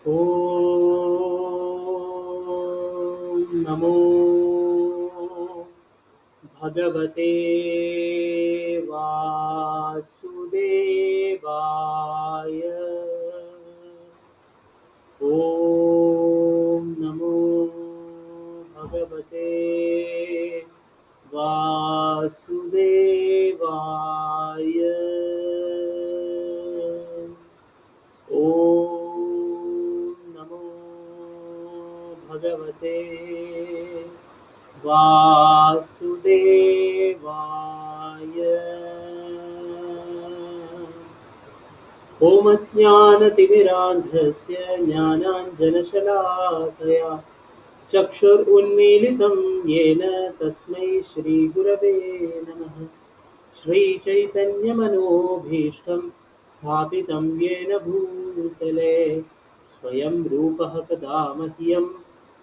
ॐ नमो भगवते वासुदेवाय। ॐ नमो भगवते वासुदेवाय। ॐ नमो भगवते वासुदेवाय। ॐ अज्ञानतिमिरान्धस्य ज्ञानाञ्जनशलाकया चक्षुरुन्मीलितं येन तस्मै श्रीगुरवे नमः। श्रीचैतन्यमनोभीष्टं स्थापितं येन भूतले स्वयं रूपः कदा मह्यं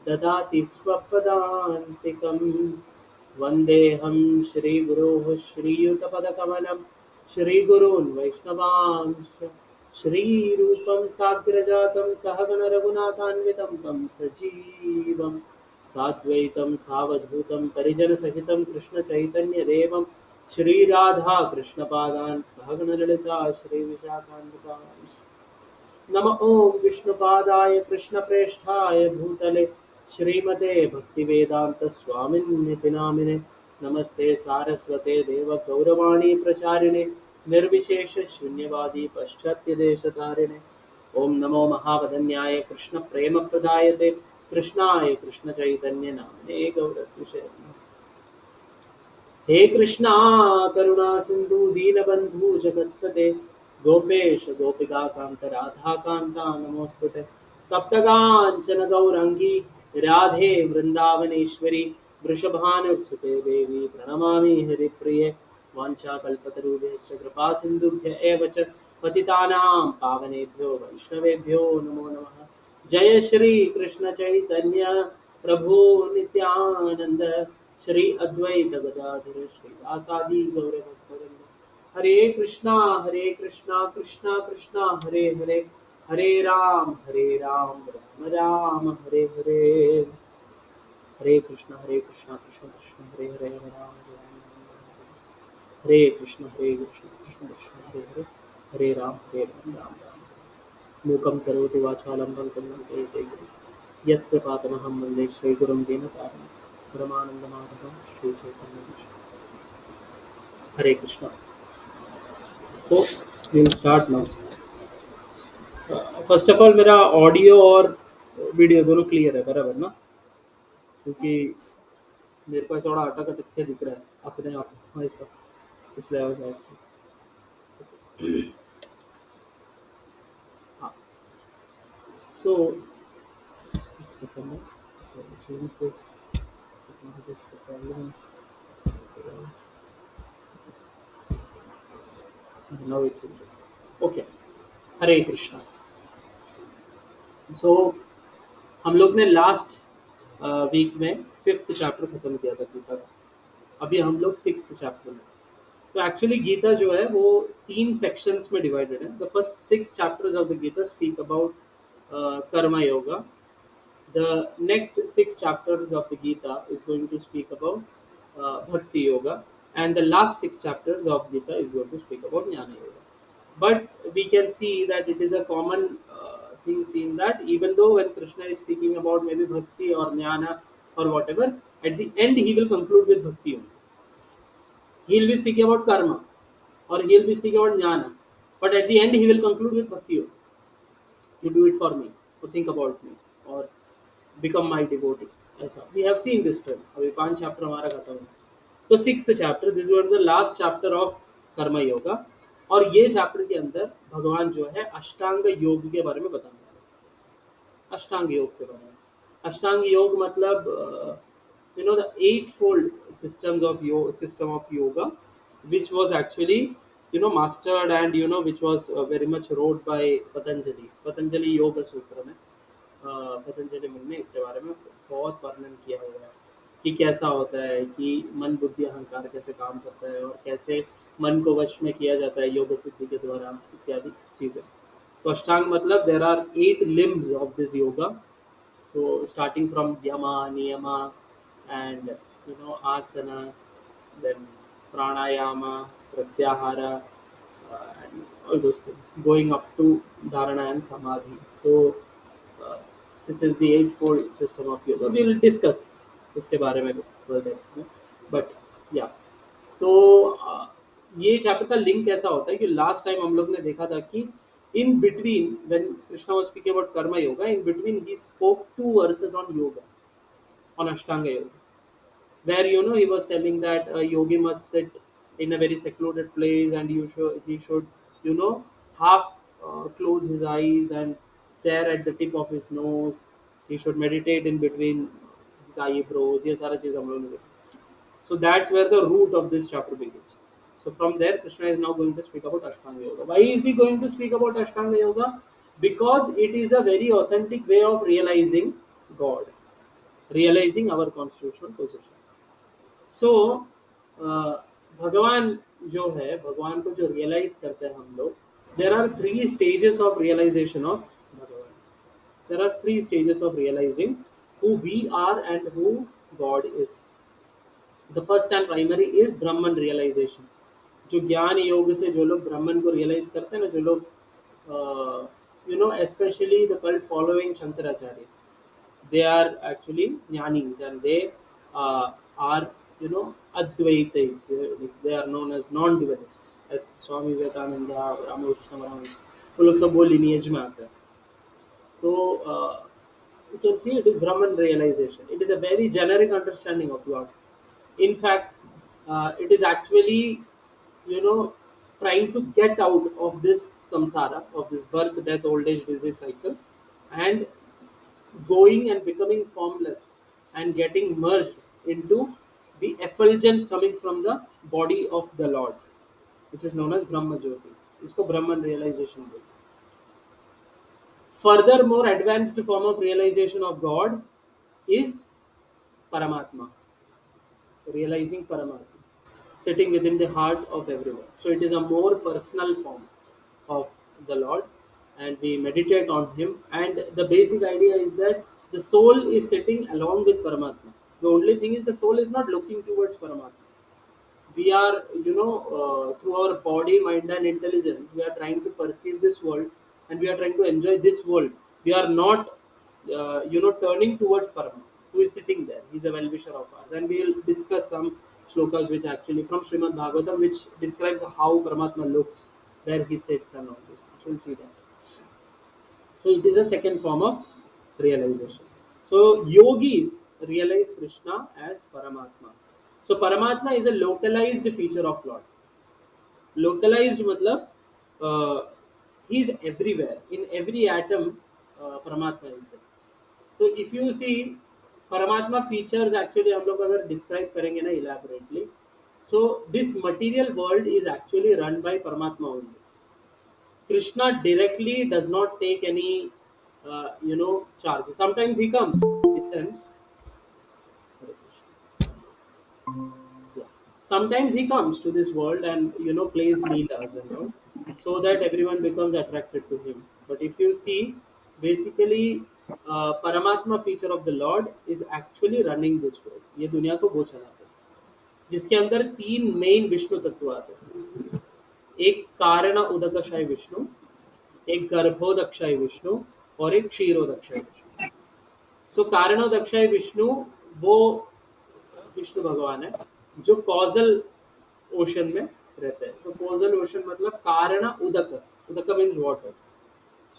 ददाति स्वपदान्तिकं। वन्देऽहं श्रीगुरोः श्रीयुतपदकमलं श्रीगुरून् वैष्णवांश्च श्रीरूपं साग्रजातं सहगणरघुनाथान्वितं तं सजीवं साद्वैतं सावधूतं परिजनसहितं कृष्णचैतन्यदेवं श्रीराधा कृष्णपादान् सहगणललिता श्रीविशाखान्वितांश्च। नम ओं विष्णुपादाय कृष्णप्रेष्ठाय भूतले श्रीमते भक्तिवेदांत स्वामिन्निति नामिने। नमस्ते सारस्वते देवगौरवाणी प्रचारिणे निर्विशेष शून्यवादी पाश्चात्यदेशतारिणे। ओं नमो महावदन्याय कृष्णप्रेमप्रदायते कृष्णाय कृष्णचैतन्य नामिने गौरत्विषे। हे कृष्णा करुणा सिंधु दीनबंधु जगत्पते गोपेश गोपिका कांत राधा कांता नमोस्तुते। तप्तकांचन गौरंगी राधे वृंदावनेश्वरी वृषभानुसुते देवी प्रणमामि हरिप्रिये। वाञ्छाकल्पतरुभ्यश्च कृपा सिन्धुभ्य एव च पतितानां पावनेभ्यो वैष्णवेभ्यो नमो नमः। जय श्री कृष्ण चैतन्य प्रभु नित्यानंद श्री अद्वैत गदाधर श्रीवासादि गौरभक्तवृंद। हरे कृष्णा कृष्णा कृष्णा हरे हरे, हरे राम राम हरे हरे। हरे कृष्णा कृष्णा कृष्णा हरे हरे, हरे राम हरे कृष्ण कृष्ण कृष्ण हरे हरे, हरे राम राम राम। मूकं करोति वाचालं पङ्गुं यत् यत्कृपातमहं वन्दे श्रीगुरुं दीनतारिणं परमानन्दमाधवं श्रीचैतन्यं। हरे कृष्णा। तो will start now. First of all मेरा ऑडियो और वीडियो दोनों क्लियर है बराबर ना? क्योंकि मेरे को थोड़ा अटक अटक के दिख रहा है अपने आप वैसा, इसलिए I was asking. हाँ, so second, so change this. This problem. Now it's okay. हरे कृष्णा। सो हम लोग ने लास्ट वीक में 5th चैप्टर खत्म किया था गीता का। अभी हम लोग 6th चैप्टर में। तो एक्चुअली गीता जो है वो 3 सेक्शंस में डिवाइडेड है। The first 6 chapters of the Gita speak about karma yoga. The next 6 chapters of the Gita is going to speak about Bhakti Yoga, and the last 6 chapters of Gita is going to speak about Jnana Yoga. But we can see that it is a common thing seen that even though when Krishna is speaking about maybe Bhakti or Jnana or whatever, at the end he will conclude with Bhakti only. He will be speaking about karma or he will be speaking about Jnana, but at the end he will conclude with Bhakti only. You do it for me, or think about me, or become my devotee। ऐसा we have seen this trend। अभी 5 chapter हमारा खत्म है। तो 6th chapter, this was the last chapter of कर्म योगा। और ये chapter के अंदर भगवान जो है अष्टांग योग के बारे में बताने वाले हैं। अष्टांग योग के बारे में। अष्टांग योग मतलब the eightfold system of yoga, which was actually mastered and which was very much wrote by Patanjali Yoga Sutra में। पतंजलि मुनि ने इसके बारे में बहुत वर्णन किया हुआ है कि कैसा होता है कि मन बुद्धि अहंकार कैसे काम करता है और कैसे मन को वश में किया जाता है योग सिद्धि के द्वारा इत्यादि चीज़ें। तो अष्टांग मतलब there are 8 limbs of this yoga. So starting from yama, niyama, and asana, then pranayama, pratyahara, and all those things, going up to dharana and samadhi. So uh, this is the eightfold system of yoga. We will discuss उसके बारे में थोड़ा depth में, but या तो ये chapter का link ऐसा होता है कि लास्ट टाइम हम लोग ने देखा था कि in between when Krishna was speaking about karma yoga, in between he spoke 2 verses on yoga, on ashtanga yoga, where he was telling that a yogi must sit in a very secluded place, and he should you know half close his eyes and stare at the tip of his nose. He should meditate in between his eyebrows. ये सारा चीज हम लोगों ने देखा. So that's where the root of this chapter begins. So from there, Krishna is now going to speak about Ashtanga Yoga. Why is he going to speak about Ashtanga Yoga? Because it is a very authentic way of realizing God, realizing our constitutional position. सो भगवान जो है, भगवान को जो realise करते हैं हम लोग, there are 3 stages of realisation of Bhagwan. There are 3 stages of realising who we are and who God is. The first and primary is Brahman realisation. जो ज्ञान योग से जो लोग ब्रह्मन को रियलाइज करते हैं ना, जो लोग especially the cult following Shankaracharya, they are actually jnanis, and they are Advaitites. They are known as non-dualists, as Swami Vivekananda, Ramakrishna Paramahansa, वो लोग सब वो lineage में आते हैं. तो you can see it is Brahman realization. It is a very generic understanding of God. In fact, it is actually, you know, trying to get out of this samsara, of this birth, death, old age, disease cycle, and going and becoming formless and getting merged into the effulgence coming from the body of the Lord, which is known as Brahma Jyoti. इसको Brahman realization बोलते हैं. Further, more advanced form of realization of God is Paramatma, realizing Paramatma, sitting within the heart of everyone. So it is a more personal form of the Lord, and we meditate on Him. And the basic idea is that the soul is sitting along with Paramatma. The only thing is the soul is not looking towards Paramatma. We are, through our body, mind, and intelligence, we are trying to perceive this world, and we are trying to enjoy this world. We are not, turning towards Parama, who is sitting there. He's a well-wisher of ours, and we will discuss some shlokas which actually from Srimad Bhagavatam, which describes how Paramatma looks, where he sits, and all this. We'll see that. So it is a second form of realization. So yogis realize Krishna as Paramatma. So Paramatma is a localized feature of Lord. Localized मतलब he is everywhere. In every atom, Paramatma is there. So if you see Paramatma features, actually हम लोग अगर describe करेंगे ना elaborately, so this material world is actually run by Paramatma only. Krishna directly does not take any, charge. Sometimes he comes, it sends. Yeah. Sometimes he comes to this world and plays leelas and all, so that everyone becomes attracted to him. But if you see, basically, Paramatma feature of the Lord is actually running this world. ये दुनिया को वो चलाते हैं, जिसके अंदर 3 main Vishnu तत्व आते हैं. एक कारण उदकशाय विष्णु, एक गर्भोदक्षाय विष्णु, और एक क्षीरोदक्षाय विष्णु. सो कारणोदक्षाय विष्णु वो विष्णु भगवान है जो कॉजल ओशन में रहते हैं. तो कॉजल ओशन मतलब कारण उदक, उदक मीन्स वाटर.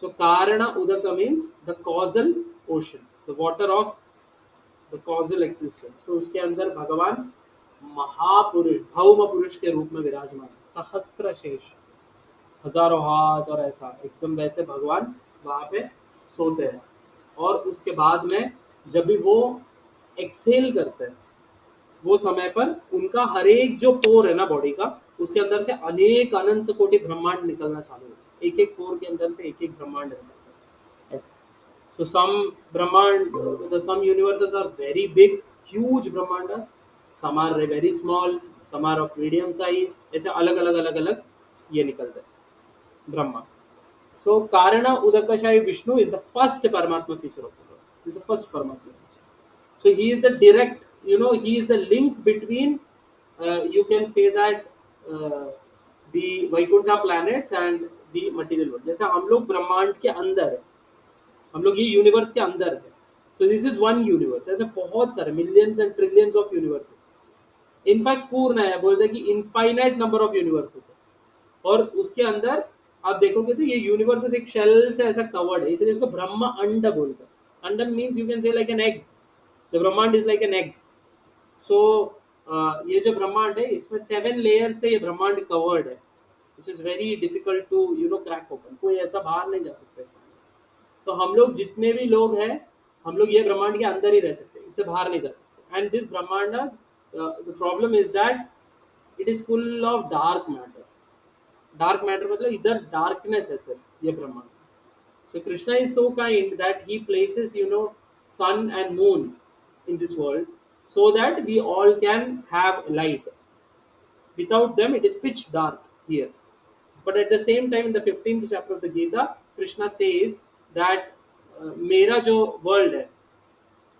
सो कारण उदक means the causal ocean, the water of the causal existence. तो उसके अंदर भगवान महापुरुष, भौम पुरुष के रूप में विराजमान है. सहस्र शेष, हजारों हाथ और ऐसा एकदम वैसे भगवान वहां पे सोते हैं. और उसके बाद में जब भी वो एक्सेल करते हैं, वो समय पर उनका हर एक जो पोर है ना बॉडी का, उसके अंदर से अनेक अनंत कोटि ब्रह्मांड निकलना चालू होता है. एक एक पोर के अंदर से एक एक ब्रह्मांड निकलता है ऐसा. So some brahmanda, some universes are very big, huge brahmanda. Some are very small, some are of medium size. ऐसे अलग अलग अलग अलग ये निकलते हैं Brahma. So Karana Udakashai Vishnu is the first Paramatma feature of the Lord. He is the first Paramatma feature. So he is the direct, he is the link between, you can say that, uh, the Vaikuntha planets and the material world. जैसे हम लोग ब्रह्मांड के अंदर है, हम लोग ये यूनिवर्स के अंदर है. तो दिस इज वन यूनिवर्स. ऐसे बहुत सारे millions and trillions of universes. In fact पूर्ण है, बोलते हैं कि इनफाइनाइट नंबर ऑफ यूनिवर्सेस है. और उसके अंदर आप देखोगे तो ये यूनिवर्सेस एक शेल से ऐसा कवर्ड है, इसलिए इसको ब्रह्म अंड बोलते हैं. Anda means you can say like an egg. The brahmanda is like an egg. So ये जो ब्रह्मांड है इसमें 7 लेयर से ये ब्रह्मांड कवर्ड है, which is very difficult to crack open. कोई ऐसा बाहर नहीं जा सकता इसमें. तो हम लोग जितने भी लोग हैं, हम लोग ये ब्रह्मांड के अंदर ही रह सकते हैं, इससे बाहर नहीं जा सकते. एंड दिस ब्रह्मांड, the problem is that it is full of dark matter. Dark matter मतलब इधर डार्कनेस है सर ये ब्रह्मांड. So Krishna is so kind that he places, sun and moon in this world so that we all can have light. Without them, it is pitch dark here. But at the same time, in the 15th chapter of the Gita, Krishna says that मेरा जो world है,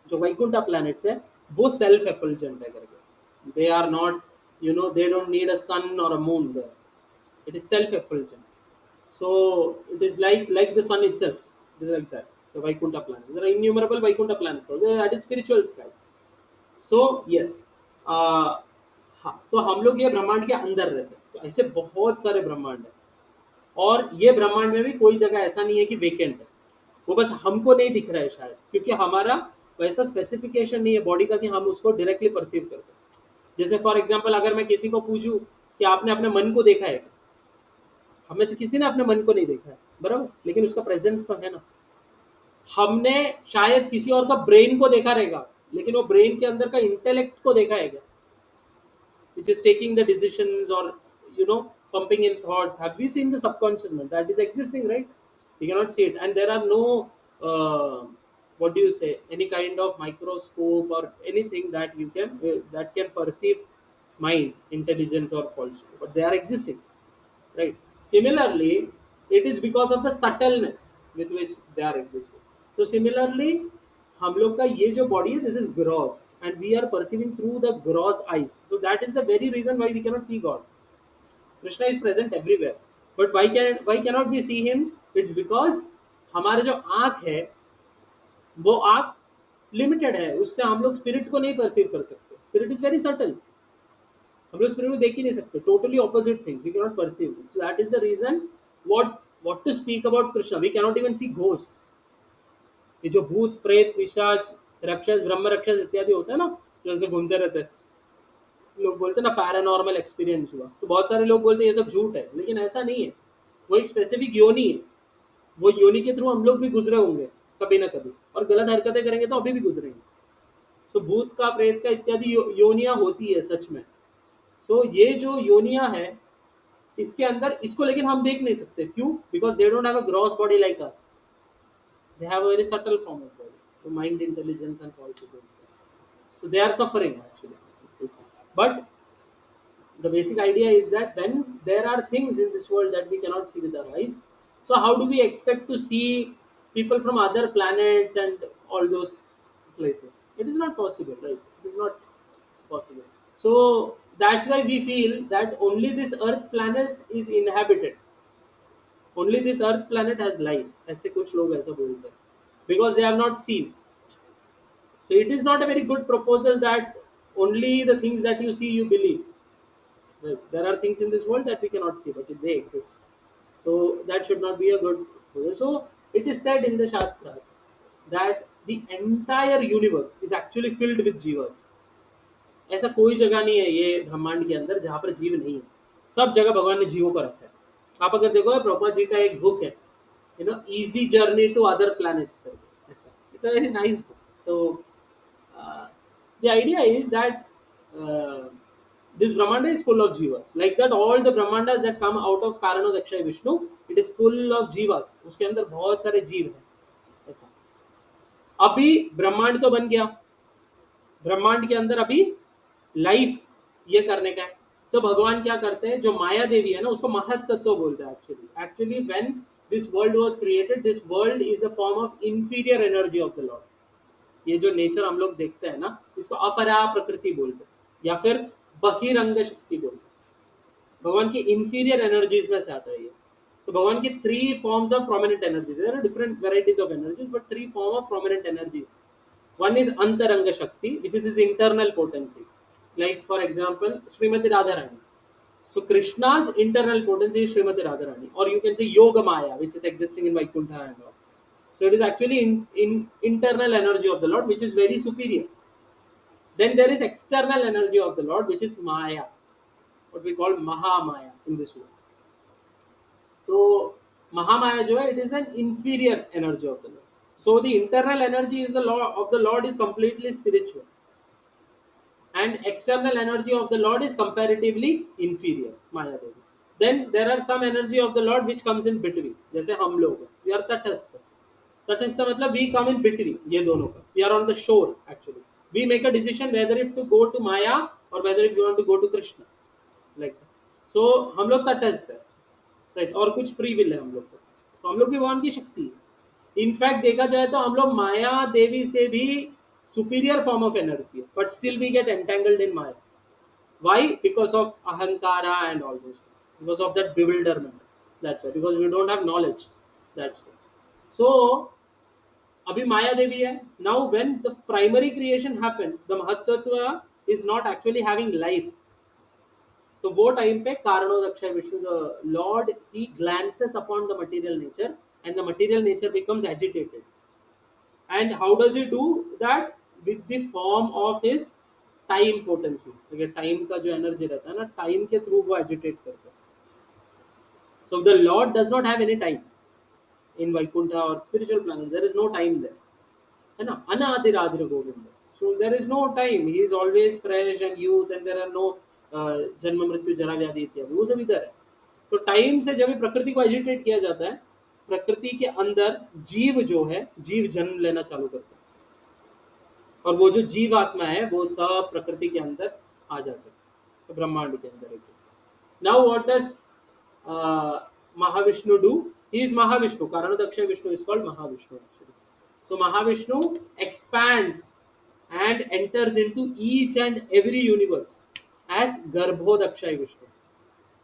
जो Vaikuntha planets है, वो self effulgent है करके. They are not, they don't need a sun और a moon there. It is self effulgent. So it is like the sun itself. It is like that. The Vaikuntha planet. There are innumerable Vaikuntha planets. That is spiritual sky. So yes. हाँ, तो हम लोग ये ब्रह्मांड के अंदर रहते हैं. तो ऐसे बहुत सारे ब्रह्मांड है. और ये ब्रह्मांड में भी कोई जगह ऐसा नहीं है कि वेकेंट है. वो बस हमको नहीं दिख रहा है शायद, क्योंकि हमारा वैसा स्पेसिफिकेशन नहीं है बॉडी का कि हम उसको डायरेक्टली परसीव करते हैं. जैसे फॉर एग्जांपल अगर मैं किसी को पूछूं कि आपने अपने मन को देखा है, हमें से किसी ने अपने मन को नहीं देखा है, बराबर, लेकिन उसका प्रेजेंस तो है ना. हमने शायद किसी और का ब्रेन को देखा रहेगा, लेकिन वो ब्रेन के अंदर का इंटेलेक्ट को देखा है क्या, which is taking the decisions or pumping in thoughts. Have we seen the subconscious mind that is existing, right? We cannot see it, and there are no what do you say, any kind of microscope or anything that you can that can perceive mind, intelligence or falsehood, but they are existing, right? Similarly, it is because of the subtleness with which they are existing. So similarly, हम लोग का ये जो body है, this is gross and we are perceiving through the gross eyes. So that is the very reason why we cannot see God. Krishna is present everywhere, but why cannot we see him? It's because हमारे जो आँख है, वो आँख limited है, उससे हम लोग स्पिरिट को नहीं परसीव कर सकते. Spirit is very subtle. हम लोग स्पिरिट को देख ही नहीं सकते. Totally opposite thing, we can not perceive. So that is the reason what to speak about Krishna, we can not even see ghosts. ये जो भूत प्रेत पिशाच राक्षस ब्रह्म राक्षस इत्यादि होता है ना, जो ऐसे घूमते रहते हैं, लोग बोलते हैं ना पैरानॉर्मल एक्सपीरियंस हुआ, तो बहुत सारे लोग बोलते हैं ये सब झूठ है, लेकिन ऐसा नहीं है. वो एक स्पेसिफिक योनि है. वो योनि के थ्रू हम लोग भी गुजरे होंगे कभी ना कभी, और गलत हरकतें करेंगे तो अभी भी गुजरेंगे. तो भूत का प्रेत का इत्यादि योनियां होती है सच में. तो ये जो योनियां है, इसके अंदर इसको लेकिन हम देख नहीं सकते. क्यों? Because they don't have a gross body like us. They have a very subtle form of body, so mind, intelligence, and falsehoods. So they are suffering actually. But the basic idea is that when there are things in this world that we cannot see with our eyes, so how do we expect to see people from other planets and all those places? It is not possible, right? It is not possible. So that's why we feel that only this Earth planet is inhabited. Only this Earth planet has life. ऐसे कुछ लोग ऐसा बोलते हैं, because they have not seen. So it is not a very good proposal that only the things that you see you believe. Right? There are things in this world that we cannot see, but they exist. So that should not be a good proposal. So it is said in the Shastras that the entire universe is actually filled with jivas. ऐसा कोई जगह नहीं है ये ब्रह्मांड के अंदर जहाँ पर जीव नहीं है. सब जगह भगवान ने जीवों को रखा है. आप अगर देखो प्रभुपाद जी का एक बुक है, easy journey to other planets करके, ऐसा. It's a very nice book. So the idea is that this Brahmanda is full of jivas. Like that, all the Brahmandas that come out of Karano Dakshay Vishnu, it is full of jivas. उसके अंदर बहुत सारे जीव हैं. ऐसा. अभी ब्रह्मांड तो बन गया, ब्रह्मांड के अंदर अभी लाइफ ये करने का है. तो भगवान क्या करते हैं, जो माया देवी है ना, उसको महत तत्व बोलते हैं. Actually when This world was created. This world is a form of inferior energy of the Lord. ये जो नेचर हम लोग देखते हैं ना, इसको अपरा प्रकृति बोलते हैं या फिर बहिरंग शक्ति बोलते हैं। भगवान की इंफीरियर एनर्जीज में से आता है ये। तो भगवान की three forms of prominent energies, there are different varieties of energies but three form of prominent energies. One is अंतरंग शक्ति which is internal potency, like for example Shrimati Radha Rani. So Krishna's internal potency is Srimati Radharani, or you can say Yoga Maya, which is existing in Vaikuntha and all. So it is actually in internal energy of the Lord, which is very superior. Then there is external energy of the Lord, which is Maya, what we call Mahamaya in this world. So Mahamaya जो है, it is an inferior energy of the Lord. So the internal energy is the law of the Lord is completely spiritual, and external energy of the Lord is comparatively inferior, Maya Devi. Then there are some energy of the Lord which comes in between. जैसे हम लोग, we are तटस्थ। तटस्थ मतलब we come in between ये दोनों का। We are on the shore actually. We make a decision whether if to go to Maya or whether if we want to go to Krishna, like that. So हम लोग तटस्थ है, right, और कुछ free will है हम लोग को। तो हम लोग भी भगवान की शक्ति है। इनफैक्ट देखा जाए तो हम लोग माया देवी से भी सुपीरियर फॉर्म ऑफ एनर्जी है, but still we get entangled in Maya. Why? Because of ahankara and all those things. Because of that bewilderment. That's why. Because we don't have knowledge. That's why. So, abhi Maya Devi hai. Now, when the primary creation happens, the Mahattatva is not actually having life. तो वो time पे Karanodaksha Vishnu the Lord he glances upon the material nature and the material nature becomes agitated. And how does he do that? With the form of his time potency. ठीक time का जो energy रहता है ना, time के through वो agitate करता है। So the Lord does not have any time in Vaikuntha और spiritual planet, there is no time there, है ना। अनादिरादिर Govinda, so there is no time, he is always fresh and youth and there are no janma mrityu जरा व्याधि इत्यादि, वो सब इधर है। तो टाइम से जब प्रकृति को एजिटेट किया जाता है, प्रकृति के अंदर जीव जो है, जीव जन्म लेना चालू करता है, और वो जो जीवात्मा है वो सब प्रकृति के अंदर आ जाते हैं, तो ब्रह्मांड के अंदर। Now what does Mahavishnu do? He is Mahavishnu, Karanodaksha Vishnu is called Mahavishnu actually. So Mahavishnu expands and enters into each and every universe as Garbhodakshai Vishnu.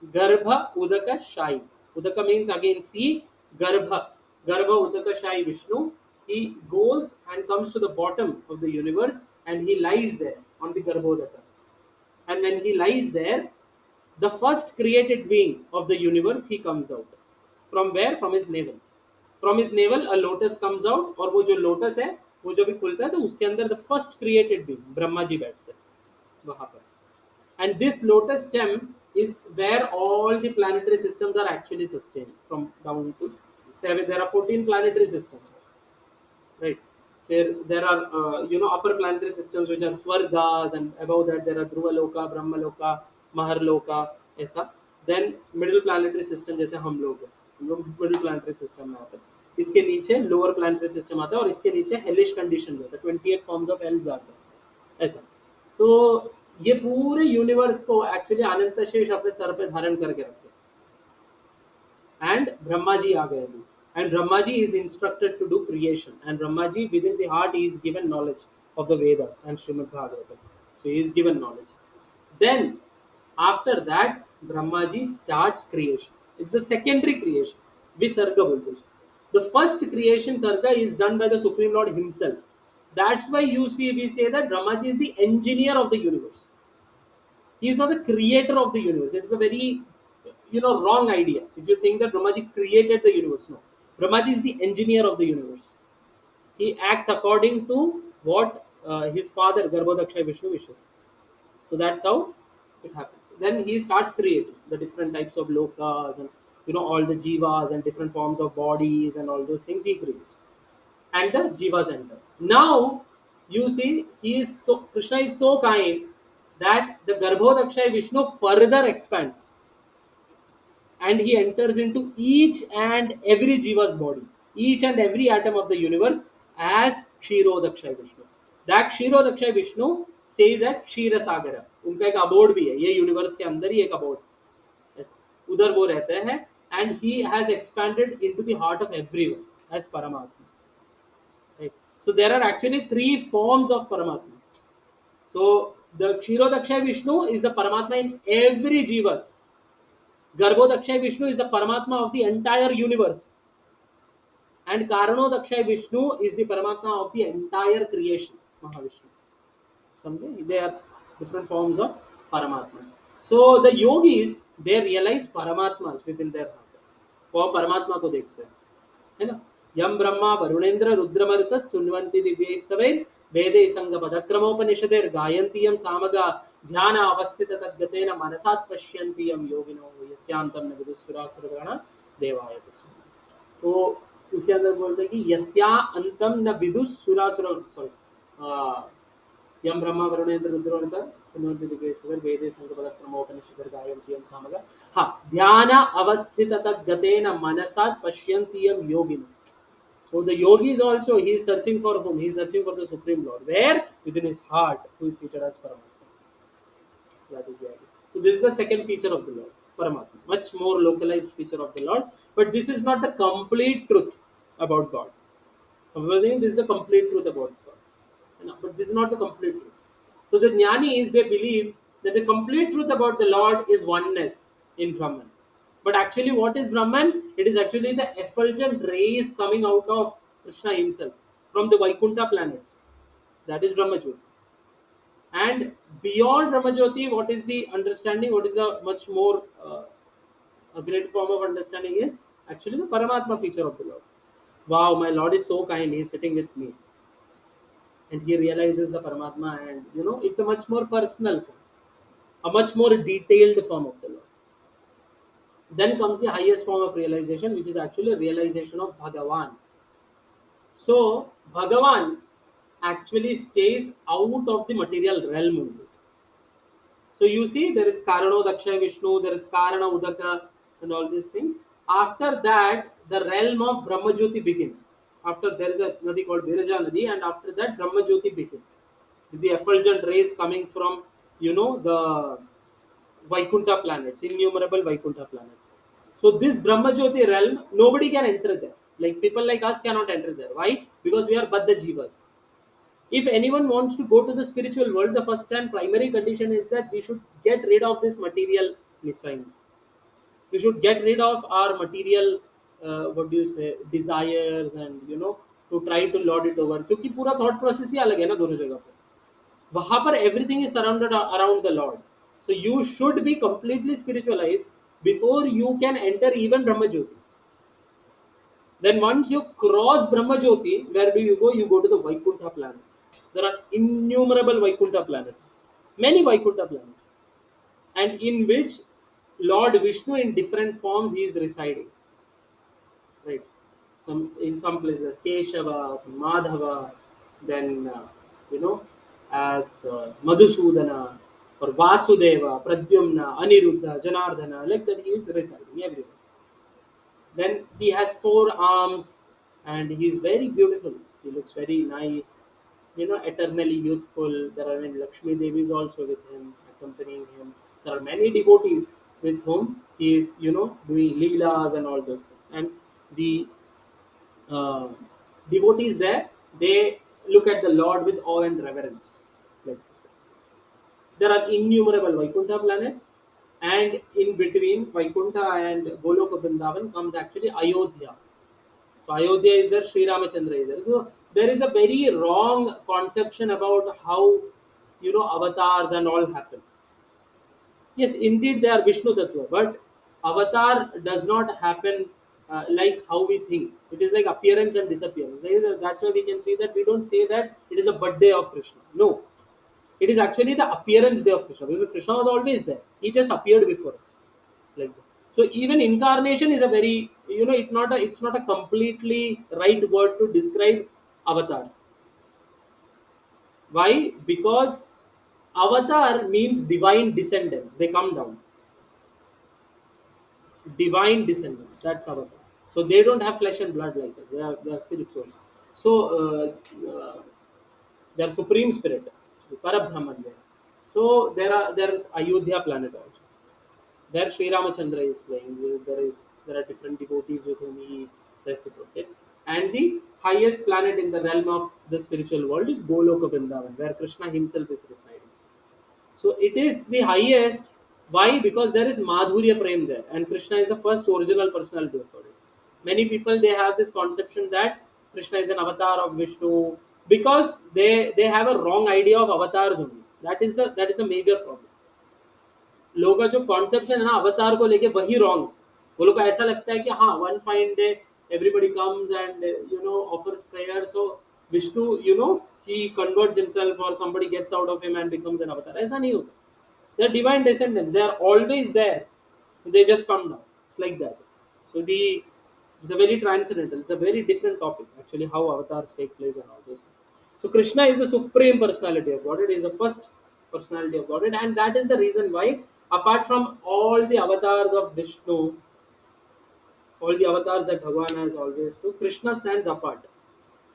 Garbha Udaka Shai. Udaka means again sea, Garbha. Garbha Udaka Shai Vishnu. He goes and comes to the bottom of the universe and he lies there on the Garbhodaka. And when he lies there, the first created being of the universe, he comes out. From where? From his navel. From his navel a lotus comes out, और वो जो lotus है वो जब भी खुलता है तो उसके अंदर the first created being Brahma ji बैठते हैं वहां पर। And this lotus stem is where all the planetary systems are actually sustained from down to 7. There are 14 planetary systems, right? There are upper planetary systems which are swargas, and above that there are Dhruvaloka, Brahmaloka, Maharloka, ऐसा। Then middle planetary system जैसे हम लोग हैं, हम लोग middle planetary system में आते हैं। इसके नीचे lower planetary system आता है, और इसके नीचे hellish condition में आता है, 28 forms of hells आते हैं, ऐसा। तो ये पूरे यूनिवर्स को एक्चुअली अनंत शेष अपने सर पे धारण करके रखते हैं। एंड ब्रह्मा जी आ गए अभी, and Brahma ji is instructed to do creation, and Brahma ji within the heart he is given knowledge of the Vedas and Srimad Bhagavatam, so he is given knowledge. Then after that Brahma ji starts creation. It's the secondary creation, visarga bolte हैं। The first creation sarga is done by the Supreme Lord himself. That's why you see we say that Brahma ji is the engineer of the universe. He is not the creator of the universe. It is a very wrong idea if you think that Brahmaji created the universe. No, Brahmaji is the engineer of the universe. He acts according to what his father Garbhodaksha Vishnu wishes. So that's how it happens. Then he starts creating the different types of lokas, and all the jivas and different forms of bodies and all those things he creates, and the jivas enter. Now you see, Krishna is so kind that the Garbhodakshay Vishnu further expands and he enters into each and every jiva's body, each and every atom of the universe as Kshirodakshay Vishnu. That Kshirodakshay Vishnu stays at Kshira Sagara. उनका एक abode भी है, ये universe के अंदर ही एक abode, उधर वो रहते हैं and he has expanded into the heart of everyone as Paramatma. Right? So there are actually three forms of Paramatma. So the Kshirodakshay Vishnu is the Paramatma in every jivas. Garbhodakshay Vishnu is the Paramatma of the entire universe. And Karanodakshay Vishnu is the Paramatma of the entire creation, Mahavishnu. Something they are different forms of Paramatmas. So the yogis they realize Paramatmas within their heart. वो परमात्मा को देखते हैं, है ना? यम ब्रह्मा वरुणेन्द्र रुद्रमरुत स्तुन्वन्ति दिव्यैस्तवैर् वेदै संगपदक्रमोपनिषदैर् गायन्ति यं सामगा ध्यान अवस्थित तद्गतेन मनसात् पश्यन्ति यं योगिनो यस्यान्तं न विदुस्सुरासुरगणा देवाय तस्मै। तो उसके अंदर बोलते हैं कि यस्या अंतम न विदुस्सुरासुर सॉरी यम ब्रह्मा वरुणेन्द्र रुद्रवंत सुनोति दिगेश्वर वेदे संगपद क्रमोपनिषद गायन्ति यं सामगा हाँ ध्यान अवस्थित गतेन मनसात् पश्यन्ति यं योगिनो. So the yogi is also he is searching for whom? He is searching for the supreme Lord. Where? Within his heart, who is seated as Paramatma. That is the idea. So this is the second feature of the Lord, Paramatma. Much more localized feature of the Lord. But this is not the complete truth about God. Some people think this is the complete truth about God. No, but this is not the complete truth. So the jnanis they believe that the complete truth about the Lord is oneness in Brahman. But actually, what is Brahman? It is actually the effulgent rays coming out of Krishna himself from the Vaikuntha planets. That is Brahmajyoti. And beyond Brahmajyoti, what is the understanding? What is the much more a great form of understanding is actually the Paramatma feature of the Lord. Wow, my Lord is so kind. He is sitting with me and he realizes the Paramatma, and it's a much more personal form, a much more detailed form of the Lord. Then comes the highest form of realization, which is actually a realization of Bhagavan. So Bhagavan actually stays out of the material realm only. So you see, there is Karano Daksha Vishnu, there is Karana Udaka, and all these things. After that, the realm of Brahmajyoti begins. After there is a nadi called Viraja Nadi, and after that, Brahmajyoti begins. The effulgent rays coming from, the Vaikuntha planets, innumerable Vaikuntha planets. So this Brahmajyoti realm, nobody can enter there. Like people like us cannot enter there. Why? Because we are Baddha Jivas. If anyone wants to go to the spiritual world, the first and primary condition is that we should get rid of this material nescience. We should get rid of our material, what do you say, desires, and to try to lord it over. क्योंकि पूरा thought process ही अलग है ना दोनों जगह पे. वहाँ पर everything is surrounded around the Lord. So you should be completely spiritualized before you can enter even Brahmajyoti. Then once you cross Brahmajyoti, where do you go? You go to the Vaikuntha planets. There are innumerable Vaikuntha planets, many Vaikuntha planets, and in which Lord Vishnu in different forms he is residing. Right? Some in some places Keshava, some Madhava, then as Madhusudana or Vasudeva, Pradyumna, Aniruddha, Janardhana, like that he is residing everywhere. Then he has four arms and he is very beautiful. He looks very nice, eternally youthful. There are many Lakshmi Devis also with him, accompanying him. There are many devotees with whom he is, doing leelas and all those things. And the uh, devotees there, they look at the Lord with awe and reverence. Like there are innumerable Vaikuntha planets, and in between Vaikuntha and Goloka Vrindavan comes actually Ayodhya. So Ayodhya is where Sri Ramachandra is there. So there is a very wrong conception about how avatars and all happen. Yes, indeed they are Vishnu Tattva, but avatar does not happen like how we think. It is like appearance and disappearance. That's why we can see that we don't say that it is a birthday of Krishna. No, it is actually the appearance day of Krishna, because Krishna was always there. He just appeared before us, like that. So even incarnation is a very it's not a completely right word to describe avatar. Why? Because avatar means divine descendants. They come down. Divine descendants. That's avatar. So they don't have flesh and blood like us. They are spirit souls. So they are supreme spirit, Parabrahman there. So there is Ayodhya planet also. There Sri Ramachandra is playing. There are different devotees with whom he reciprocates. And the highest planet in the realm of the spiritual world is Goloka Vrindavan, where Krishna himself is residing. So it is the highest. Why? Because there is Madhurya Prem there, and Krishna is the first original personality of God. Many people they have this conception that Krishna is an avatar of Vishnu because they have a wrong idea of avatars only. That is the major problem. लोगों का जो conception है ना अवतार को लेके वही wrong. वो लोग को ऐसा लगता है कि हाँ one fine day everybody comes and offers prayer, so Vishnu he converts himself or somebody gets out of him and becomes an avatar. ऐसा नहीं होता. They are divine descendants. They are always there. They just come down. It's like that. So it's a very transcendental. It's a very different topic actually. How avatars take place and all those. So Krishna is the supreme personality of Godhead. He is the first personality of Godhead, and that is the reason why, apart from all the avatars of Vishnu, all the avatars that Bhagavan has always do, Krishna stands apart.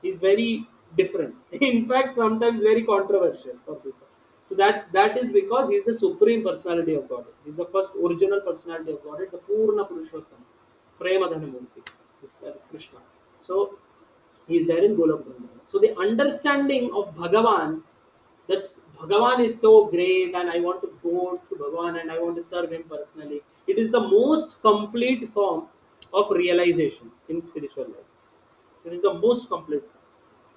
He's very different. In fact, sometimes very controversial for people. So that is because he's the supreme personality of God. He's the first original personality of God, the Purna Purushottam, Premadhana Murti. That is Krishna. So he's there in Golok Vrindavan. So the understanding of Bhagavan, that Bhagavan is so great and I want to go to Bhagavan and I want to serve him personally. It is the most complete form of realization in spiritual life. It is the most complete.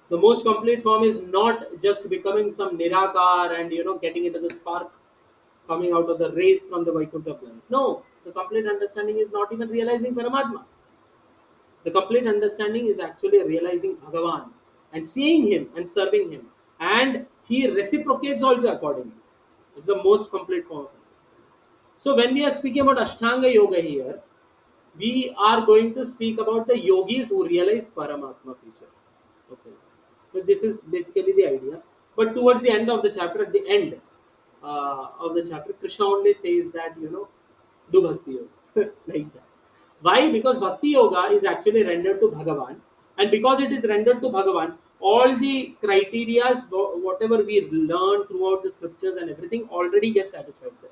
The most complete form is not just becoming some nirakar and getting into the spark coming out of the rays from the Vaikuntha planet. No, the complete understanding is not even realizing Paramatma. The complete understanding is actually realizing Bhagavan and seeing him and serving him. And he reciprocates also accordingly. It's the most complete form. So when we are speaking about Ashtanga Yoga here, we are going to speak about the yogis who realize Paramatma feature. Okay. So this is basically the idea. But towards the end of the chapter, at the end of the chapter, Krishna only says that do bhakti yoga like that. Why? Because bhakti yoga is actually rendered to Bhagavan, and because it is rendered to Bhagavan, all the criteria, whatever we learn throughout the scriptures and everything, already gets satisfied there.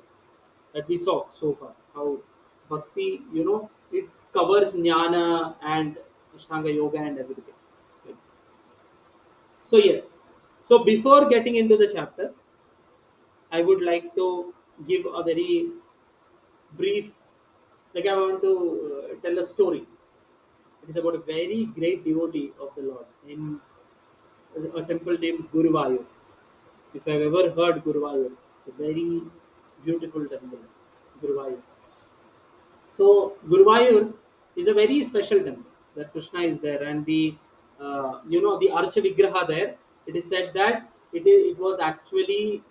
That we saw so far how bhakti, it covers jnana and Ashtanga yoga and everything. So yes. So before getting into the chapter, I would like to give a very brief, like I want to tell a story. It is about a very great devotee of the Lord in a temple named Guruvayur. If you have ever heard Guruvayur, it's a very beautiful temple, Guruvayur. So Guruvayur is a very special temple where Krishna is there, and the Archa Vigraha there. It is said that it was actually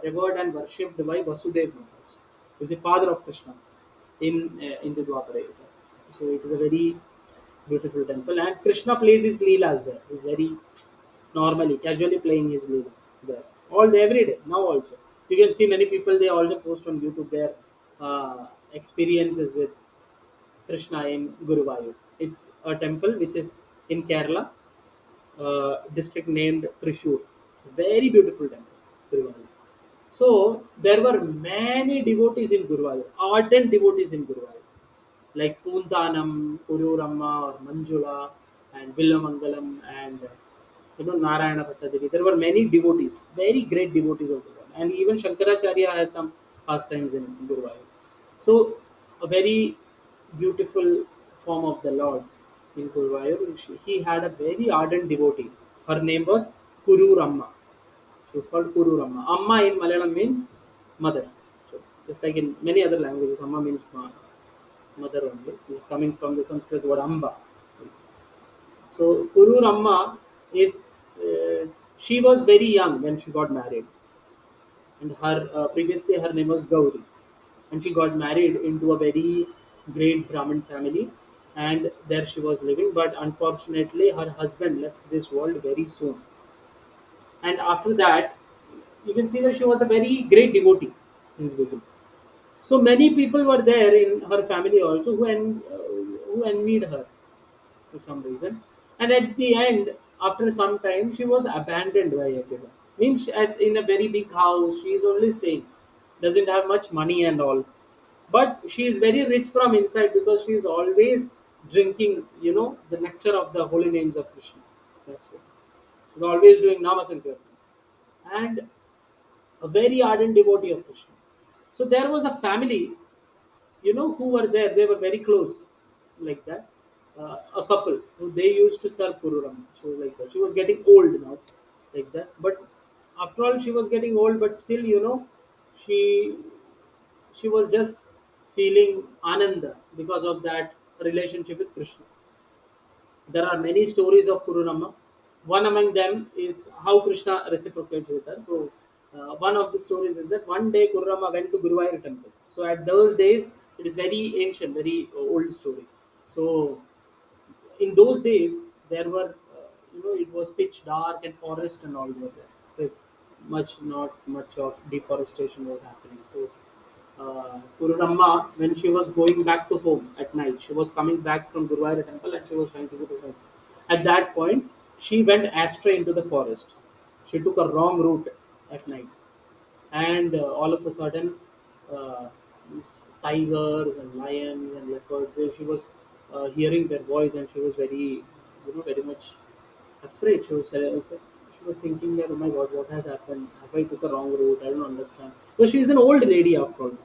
revered and worshipped by Vasudev Maharaj, who is the father of Krishna in the Dwapara Yuga. So it is a very beautiful temple, and Krishna plays his leelas there. He's very normally, casually playing his leela there all day, every day. Now also, you can see many people they also post on YouTube their experiences with Krishna in Guruvayur. It's a temple which is in Kerala, district named Trishur. It's a very beautiful temple, Guruvayur. So there were many devotees in Guruvayur, ardent devotees in Guruvayur, like Poontanam, Kururamma, or Manjula, and Villamangalam, and Narayana Bhattadiri. There were many devotees, very great devotees of Guruvayur, and even Shankaracharya has some pastimes in Guruvayur. So a very beautiful form of the Lord in Guruvayur. He had a very ardent devotee. Her name was Kururamma. She is called Kururamma. Amma in Malayalam means mother. So just like in many other languages, Amma means mother only. This is coming from the Sanskrit word Amba. So Kururamma is she was very young when she got married, and her previously her name was Gauri, and she got married into a very great Brahmin family, and there she was living. But unfortunately, her husband left this world very soon, and after that, you can see that she was a very great devotee since beginning. So many people were there in her family also who envied her for some reason. And at the end, after some time, she was abandoned by everyone. Means in a very big house, she is only staying, doesn't have much money and all. but she is very rich from inside because she is always drinking, the nectar of the holy names of Krishna. That's it. She's always doing Nama Sankirtan and a very ardent devotee of Krishna. So there was a family, who were there. They were very close, like that. A couple. So they used to serve Pururam. She was like that. She was getting old now, like that. But after all, she was getting old, but still, she she was just feeling ananda because of that relationship with Krishna. There are many stories of Kurunamma. One among them is how Krishna reciprocates with her. So, one of the stories is that one day Kurunamma went to Guruvayur temple. So, at those days, it is very ancient, very old story. So, in those days, there were, it was pitch dark and forest and all were there. Right? Not much of deforestation was happening. So, Pururama, when she was going back to home at night, she was coming back from Guruvayur temple and she was trying to go to home. At that point, she went astray into the forest. She took a wrong route at night, and all of a sudden, uh, these tigers and lions and leopards. She was hearing their voice, and she was very much afraid. She was thinking that, oh my God, what has happened? Have I took a wrong route? I don't understand. Because she is an old lady after all.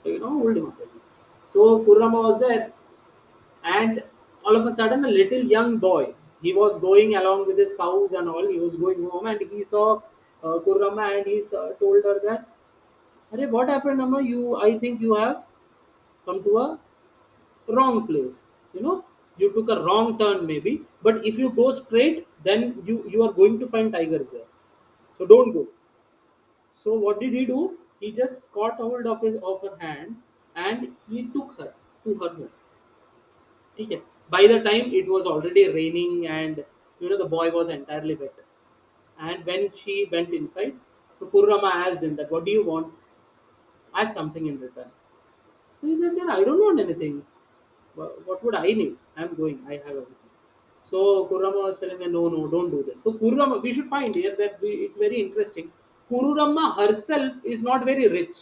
Old Mataji. So Kurrama was there, and all of a sudden, a little young boy. He was going along with his cows and all. He was going home, and he saw Kurrama, and he told her that, "Arey, what happened, Amma? I think you have come to a wrong place. You know, you took a wrong turn, maybe. But if you go straight, then you are going to find tigers there. So don't go." So what did he do? He just caught hold of her hands and he took her to her home. Okay. By the time it was already raining and the boy was entirely wet. And when she went inside, so Purrama asked him that, "What do you want?" Ask something in return. So he said that, "I don't want anything. What would I need? I'm going. I have everything." So Kurama was telling me, "No, no, don't do this." So Kurama, we should find here that it's very interesting. Kurama herself is not very rich,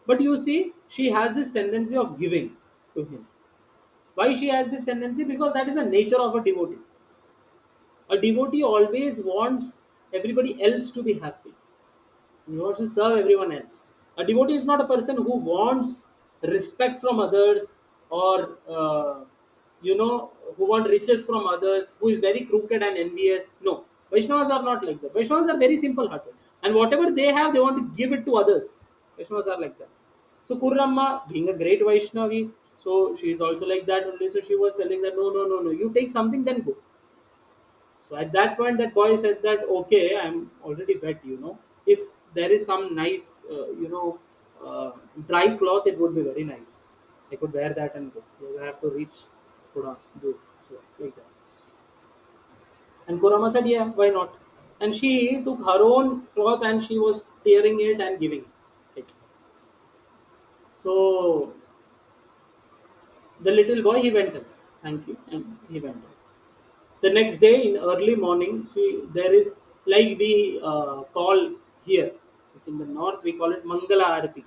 but you see, she has this tendency of giving to him. Why she has this tendency? Because that is the nature of a devotee. A devotee always wants everybody else to be happy. He wants to serve everyone else. A devotee is not a person who wants respect from others or who want riches from others, who is very crooked and envious. No, Vaishnavas are not like that. Vaishnavas are very simple-hearted, and whatever they have, they want to give it to others. Vaishnavas are like that. So Kurramma, being a great Vaishnavi, so she is also like that only. So she was telling that, no, no, no, no, you take something, then go. So at that point, that boy said that, okay, I'm already wet. If there is some nice, dry cloth, it would be very nice. I could wear that and go. So I have to reach Pune, do so like that. And Kurama said, yeah, why not? And she took her own cloth and she was tearing it and giving it. So the little boy, he went in. Thank you, and he went in. The next day in early morning, there is, like we call here in the north, we call it Mangala Arati.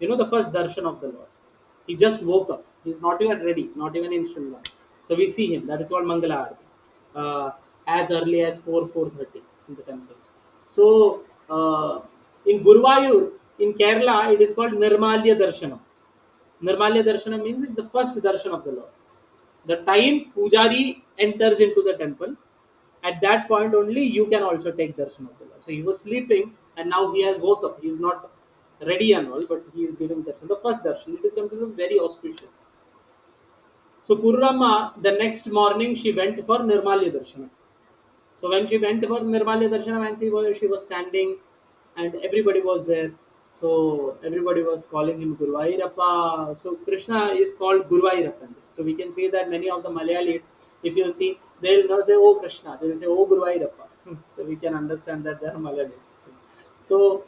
The first darshan of the Lord. He just woke up. He's not even ready, not even in Shrimla. So we see him. That is called Mangala Arati. As early as 4:30 in the temples. So in Guruvayur, in Kerala, it is called Nirmalya Darshanam. Nirmalya Darshanam means it's the first darshan of the Lord. The time Pujari enters into the temple, at that point only you can also take darshan of the Lord. So he was sleeping and now he has woke up. He is not ready and all, but he is giving darshan. The first darshan, it is considered very auspicious. So Kurrama, the next morning she went for Nirmalya Darshanam. So when she went for Nirmalya Darshanam and she was standing and everybody was there. So everybody was calling him Guruvayurappa. So Krishna is called Guruvayurappa. So we can say that many of the Malayalis, if you see, they'll not say, "Oh Krishna," they'll say, "Oh Guruvayurappa." So we can understand that they are Malayalis. So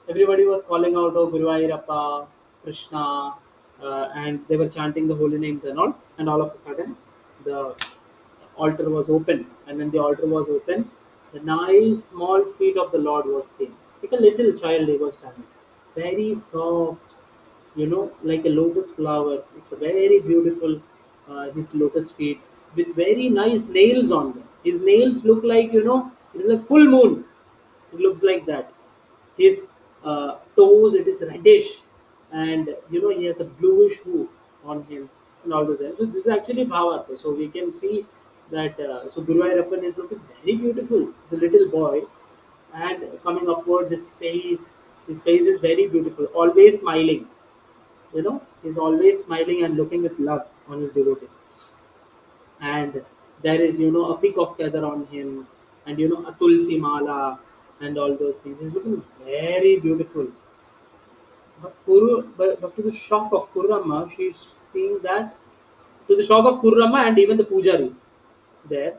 everybody was calling out, "Oh Guruvayurappa, Krishna," and they were chanting the holy names and all. And all of a sudden, the altar was open, and when the altar was open, the nice small feet of the Lord was seen. Like a little child, he was standing, very soft, like a lotus flower. It's a very beautiful, his lotus feet with very nice nails on them. His nails look like, it's like full moon. It looks like that. His toes, it is reddish, and he has a bluish hue on him, and all those things. So this is actually Bhavartha. So we can see that. So Guru Ayappan is looking very beautiful. He's a little boy, and coming upwards, his face is very beautiful. Always smiling. He's always smiling and looking with love on his devotees. And there is, a peacock feather on him, and a tulsi mala, and all those things. He's looking very beautiful. But to the shock of Kurrama, she's seeing that, to the shock of Kurrama and even the pujaris there.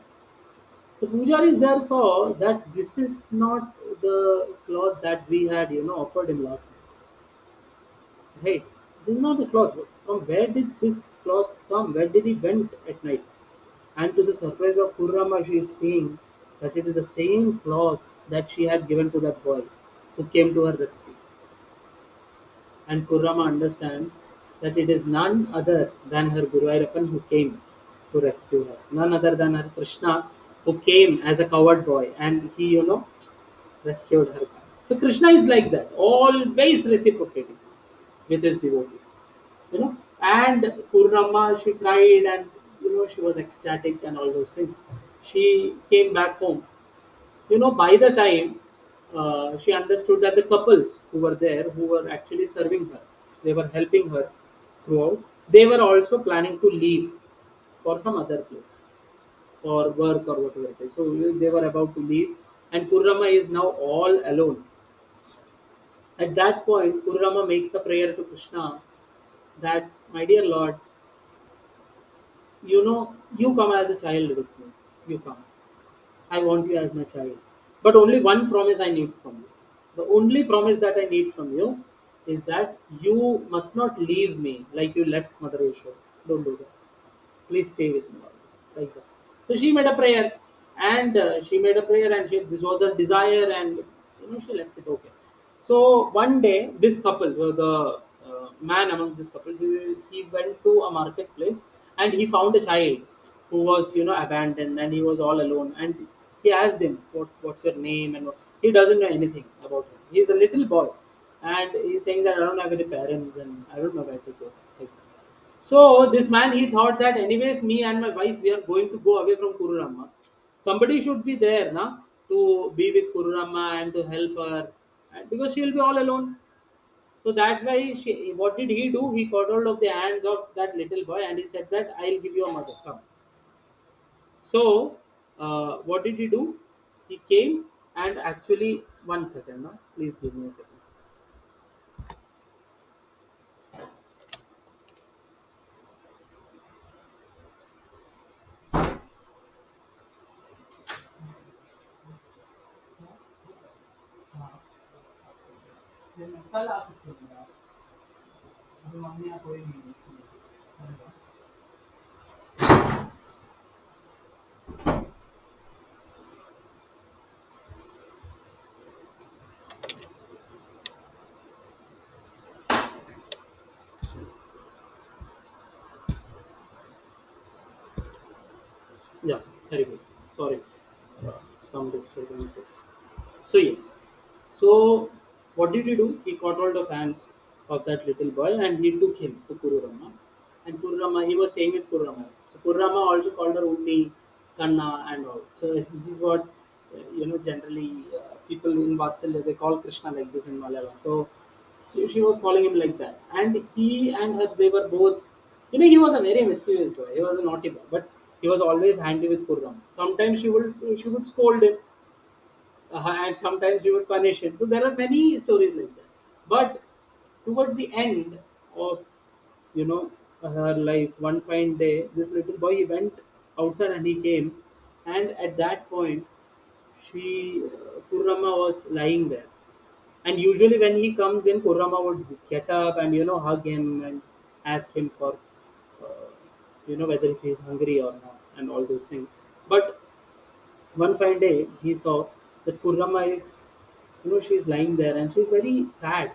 The pujaris there saw that this is not the cloth that we had, offered him last night. Hey, this is not the cloth. From where did this cloth come? Where did he went at night? And to the surprise of Kurrama, she is seeing that it is the same cloth that she had given to that boy who came to her rescue. And Kurrama understands that it is none other than her Guru Ayyappan who came to rescue her. None other than her Krishna who came as a coward boy and he, rescued her. So Krishna is like that, always reciprocating with his devotees. And Purnama, she cried and she was ecstatic and all those things. She came back home. By the time she understood that the couples who were there, who were actually serving her, they were helping her throughout, they were also planning to leave for some other place for work or whatever it is. So they were about to leave, and Kurrama is now all alone. At that point, Kurrama makes a prayer to Krishna that, my dear Lord, you come as a child with me. You come. I want you as my child. But only one promise I need from you. The only promise that I need from you is that you must not leave me like you left Mother Yashoda. Don't do that. Please stay with me always. Like that. So she made a prayer, and this was her desire, and she left it okay. So one day, this couple, the man among this couple, he went to a marketplace and he found a child who was abandoned and he was all alone. And he asked him, "What's your name?" And he doesn't know anything about him. He's a little boy, and he's saying that I don't have any parents and I don't know where to go. Like that. So this man, he thought that anyways me and my wife, we are going to go away from Kururama. Somebody should be there, na, to be with Kururama and to help her, and because she will be all alone. So that's why what did he do? He caught hold of the hands of that little boy and he said that I'll give you a mother. Come. So what did he do? He came and actually, one second, na, please give me a second. कल आ सकते हो आप अभी mummy यहाँ कोई नहीं है Yeah, very good. Sorry, some disturbances. So yes. So what did he do? He caught hold of hands of that little boy and he took him to Kururama. And Kururama, he was staying with Kururama. So Kururama also called her Unni, Kanna, and all. So this is what generally people in Vatsalya they call Krishna like this in Malayalam. So she was calling him like that. And he and her, they were both. He was a very mischievous boy. He was a naughty boy, but he was always handy with Kururama. Sometimes she would scold him, and sometimes you would punish him. So there are many stories like that. But towards the end of her life, one fine day, this little boy he went outside and he came, and at that point, Kurrama was lying there. And usually when he comes in, Kurrama would get up and hug him and ask him for whether he is hungry or not and all those things. But one fine day, he saw that Kurrama is, she is lying there and she's very sad.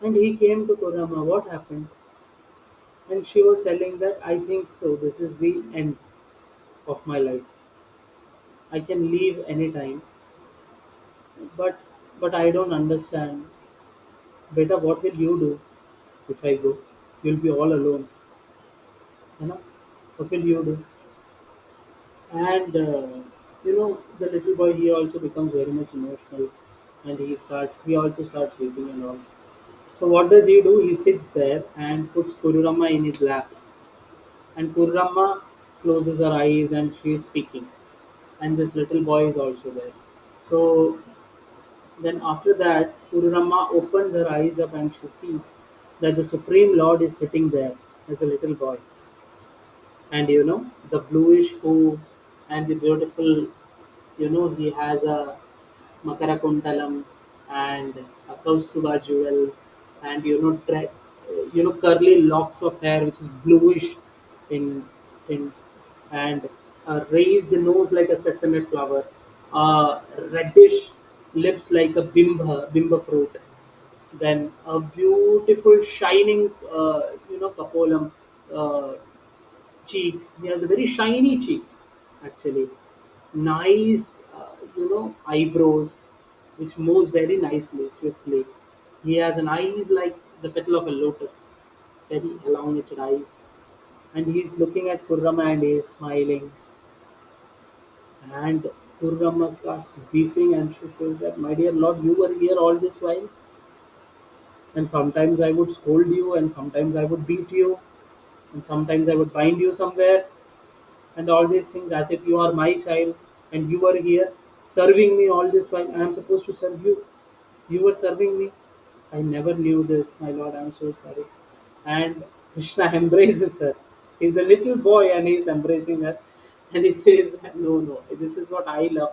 And he came to Kurama, what happened? And she was telling that, I think so, this is the end of my life. I can leave anytime, but I don't understand. Beta, what will you do if I go? You'll be all alone, you know. What will you do? And the little boy, he also becomes very much emotional, and he also starts weeping and all. So what does he do? He sits there and puts Kururama in his lap, and Kururama closes her eyes and she is speaking, and this little boy is also there. So then after that, Kururama opens her eyes up and she sees that the Supreme Lord is sitting there as a little boy, and the bluish hue and the beautiful, he has a makara kuntalam and a kaustuba jewel, and curly locks of hair which is bluish in in and a raised nose like a sesame flower, reddish lips like a bimba fruit, then a beautiful shining, kapolam, uh, cheeks. He has very shiny cheeks, actually. Nice, eyebrows, which moves very nicely, swiftly. He has an eyes like the petal of a lotus, very elongated eyes. And he's looking at Kurrama and he is smiling. And Kurrama starts weeping and she says that, my dear Lord, you were here all this while. And sometimes I would scold you, and sometimes I would beat you, and sometimes I would bind you somewhere, and all these things as if you are my child, and you are here serving me all this while. I am supposed to serve you. You were serving me. I never knew this, my lord. I am so sorry. And Krishna embraces her. He's a little boy and he's embracing her. And he says, no, no, this is what I love.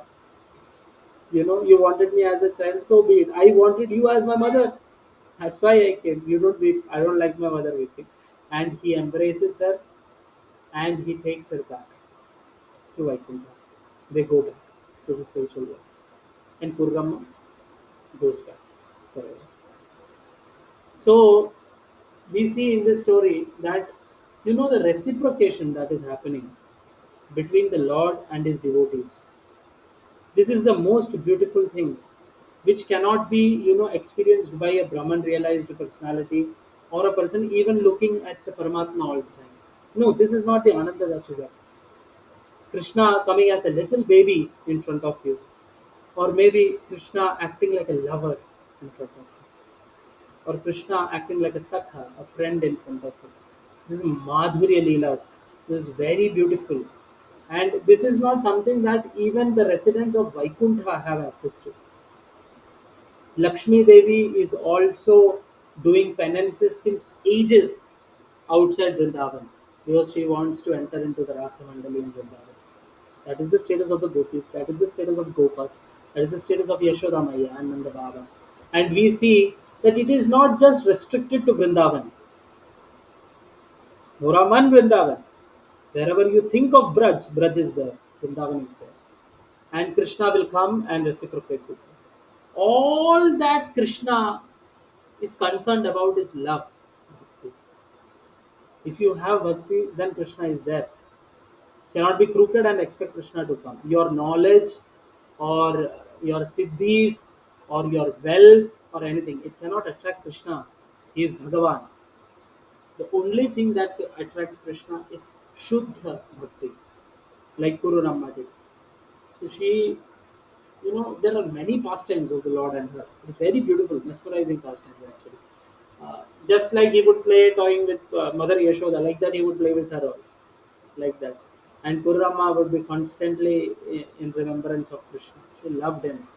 You wanted me as a child, so be it. I wanted you as my mother. That's why I came. You don't weep. I don't like my mother weeping. And he embraces her and he takes her back to Vaikuntha. They go back to the spiritual world. And Kurrama goes back forever. So we see in this story that the reciprocation that is happening between the Lord and his devotees. This is the most beautiful thing, which cannot be experienced by a Brahman realized personality or a person even looking at the Paramatma all the time. No, this is not the Ananda that you get. Krishna coming as a little baby in front of you, or maybe Krishna acting like a lover in front of you, or Krishna acting like a sakha, a friend in front of you. This is Madhurya Leelas. This is very beautiful. And this is not something that even the residents of Vaikuntha have access to. Lakshmi Devi is also doing penances since ages outside Vrindavan because she wants to enter into the Rasa Mandali in Vrindavan. That is the status of the gopis, that is the status of Gopas, that is the status of Yashoda Maya and Nanda Baba. And we see that it is not just restricted to Vrindavan. Moraman Vrindavan. Wherever you think of Braj is there, Vrindavan is there. And Krishna will come and reciprocate with you. All that Krishna is concerned about is love. Bhakti. If you have bhakti, then Krishna is there. Cannot be crooked and expect Krishna to come. Your knowledge or your siddhis or your wealth or anything, it cannot attract Krishna. He is Bhagavan. The only thing that attracts Krishna is Shuddha Bhakti, like Guru Ramma did. So she, there are many pastimes of the Lord and her. It's very beautiful, mesmerizing pastimes actually. Just like he would play toying with Mother Yashoda, like that he would play with her also, like that. And Kurrama would be constantly in remembrance of Krishna. She loved him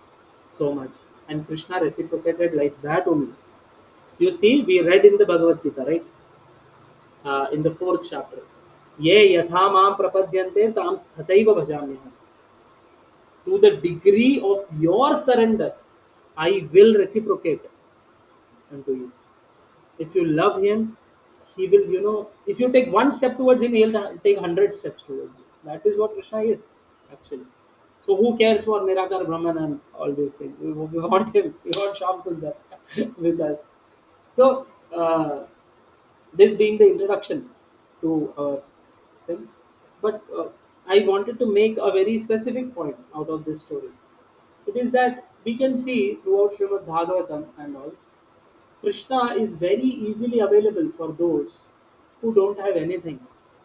so much, and Krishna reciprocated like that only. You see, we read in the Bhagavad Gita, right? In the fourth chapter. Ye yatha mam prapadyante tam thataiva bhajamyaham. To the degree of your surrender, I will reciprocate unto you. If you love him, he will, if you take one step towards him, he'll take 100 steps towards you. That is what Krishna is, actually. So who cares for Nirakar Brahman and all these things? We want him. We want Sham Sundar with us. So, this being the introduction to our thing, but I wanted to make a very specific point out of this story. It is that we can see throughout Srimad Bhagavatam and all, Krishna is very easily available for those who don't have anything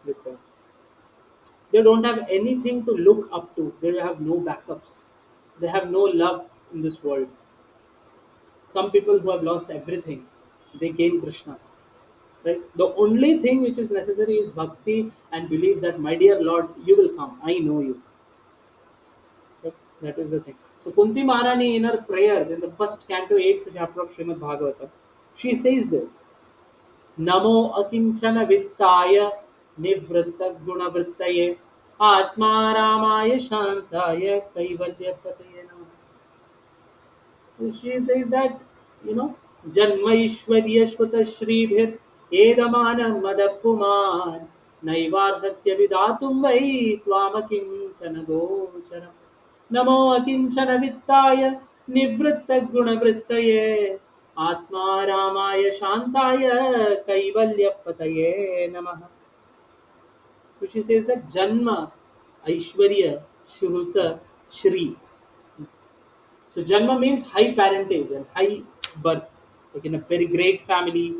with them. They don't have anything to look up to. They have no backups. They have no love in this world. Some people who have lost everything, they gain Krishna. Right? The only thing which is necessary is bhakti and believe that, my dear Lord, you will come. I know you. Right? That is the thing. So Kunti Maharani in her prayers in the first canto, 8th chapter of Srimad Bhagavatam, she says this: नमो अकिंचन वित्ताय निवृत्त गुणवृत्तये आत्मा रामाय शांताय कैवल्यपतये नमः. So she says that, जन्मैश्वर्यश्वत श्रीभिर एदमान मदपुमान नैवार्हत्य विधातुं वै त्वामकिंचन गोचरम्. नमो अकिंचन वित्ताय निवृत्त गुणवृत्तये आत्मा रामाय शांताय कैवल्यपतये नमः. So she says that Janma, Aishwarya, Shruta, Shri. So Janma means high parentage and high birth, like in a very great family,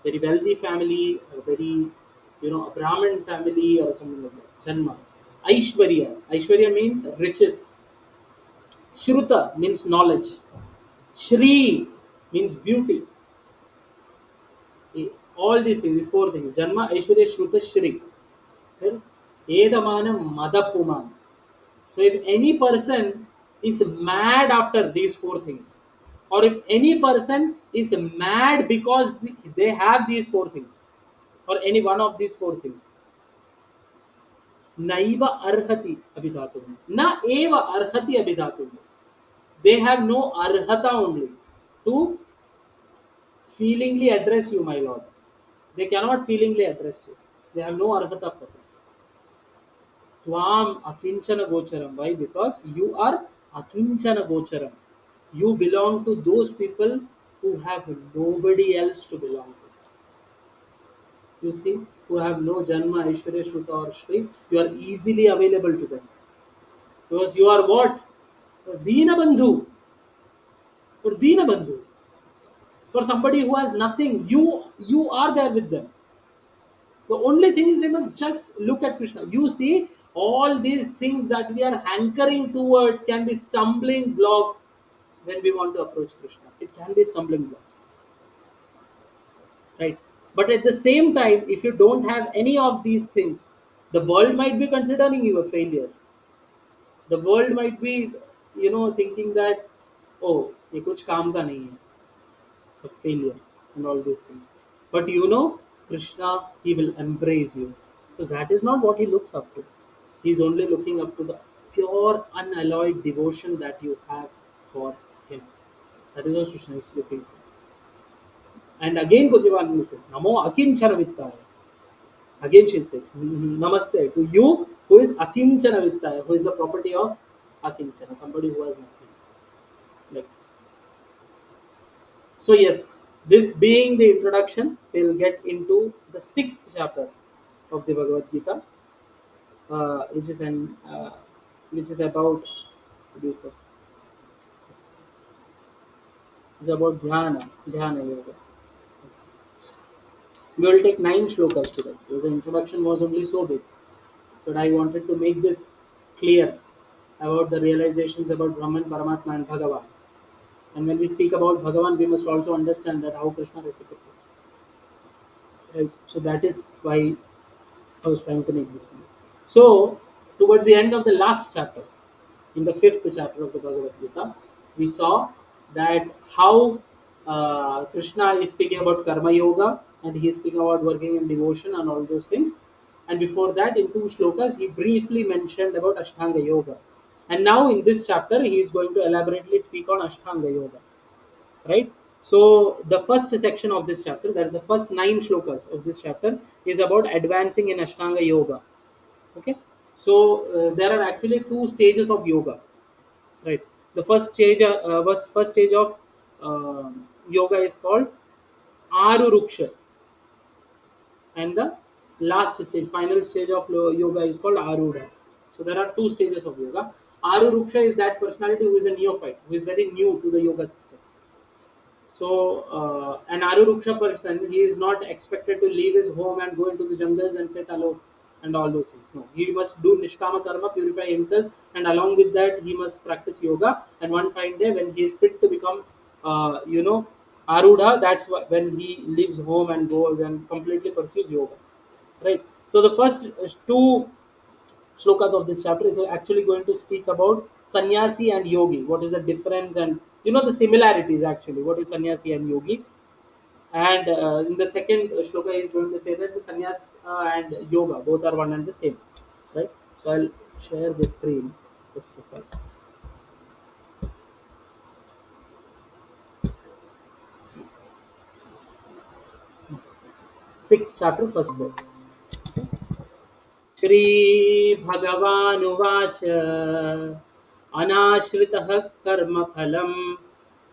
very wealthy family, or very, a Brahmin family or something like that. Janma. Aishwarya. Aishwarya means riches. Shruta means knowledge. Shri means beauty. All these things, these four things. Janma, Aishwarya, Shruta, Shri. Well, Edamanam Madapuman. So if any person is mad after these four things, or if any person is mad because they have these four things, or any one of these four things, naiva arhati abhidatum, na eva arhati abhidatum. They have no arhata only to feelingly address you, my lord. They cannot feelingly address you. They have no arhata for that. Tvam akinchana gocharam. Why? Because you are akinchana gocharam. You belong to those people who have nobody else to belong to. You see, who have no Janma, Aishwarya, Shruta or Shri, you are easily available to them. Because you are what? Dina Bandhu. For Dina Bandhu. For somebody who has nothing, you are there with them. The only thing is they must just look at Krishna. You see, all these things that we are hankering towards can be stumbling blocks when we want to approach Krishna. It can be stumbling blocks. Right? But at the same time, if you don't have any of these things, the world might be considering you a failure. The world might be, thinking that, oh, ये कुछ काम का नहीं है. It's a failure and all these things. But Krishna, he will embrace you. Because that is not what he looks up to. He's only looking up to the pure, unalloyed devotion that you have for him. That is what Krishna is looking for. And again, Gurjivani says, Namo Akinchana Vittaya. Again, she says, Namaste to you who is Akinchana Vittaya, who is the property of Akinchana, somebody who has nothing. Like, so, yes, this being the introduction, we'll get into the 6th chapter of the Bhagavad Gita, which is which is about what do you say? It's about dhyana yoga. We will take 9 shlokas today because the introduction was only so big, but I wanted to make this clear about the realizations about Brahman, Paramatma, and Bhagavan. And when we speak about Bhagavan, we must also understand that how Krishna reciprocates. Right? So that is why I was trying to make this point. So, towards the end of the last chapter, in the 5th chapter of the Bhagavad Gita, we saw that how Krishna is speaking about Karma Yoga and he is speaking about working in devotion and all those things. And before that, in 2 shlokas, he briefly mentioned about Ashtanga Yoga. And now in this chapter, he is going to elaborately speak on Ashtanga Yoga. Right? So the first section of this chapter, that is the first 9 shlokas of this chapter, is about advancing in Ashtanga Yoga. Okay, so there are actually 2 stages of yoga, right? The first stage of yoga is called Aruruksha, and the last stage, final stage of yoga is called Arudha. So there are two stages of yoga. Aruruksha is that personality who is a neophyte, who is very new to the yoga system. So, an Aruruksha person, he is not expected to leave his home and go into the jungles and sit alone and all those things. No, he must do Nishkama Karma, purify himself, and along with that, he must practice yoga. And one fine day, when he is fit to become, Arudha, that's when he leaves home and goes and completely pursues yoga. Right. So, the first two shlokas of this chapter is actually going to speak about sannyasi and yogi. What is the difference, and the similarities actually. What is sannyasi and yogi? And in the second shloka, he is going to say that the sannyas and yoga both are one and the same, right? So I'll share the screen just before. Sixth chapter, first verse. श्रीभगवानुवाच अनाश्रितः कर्मफलं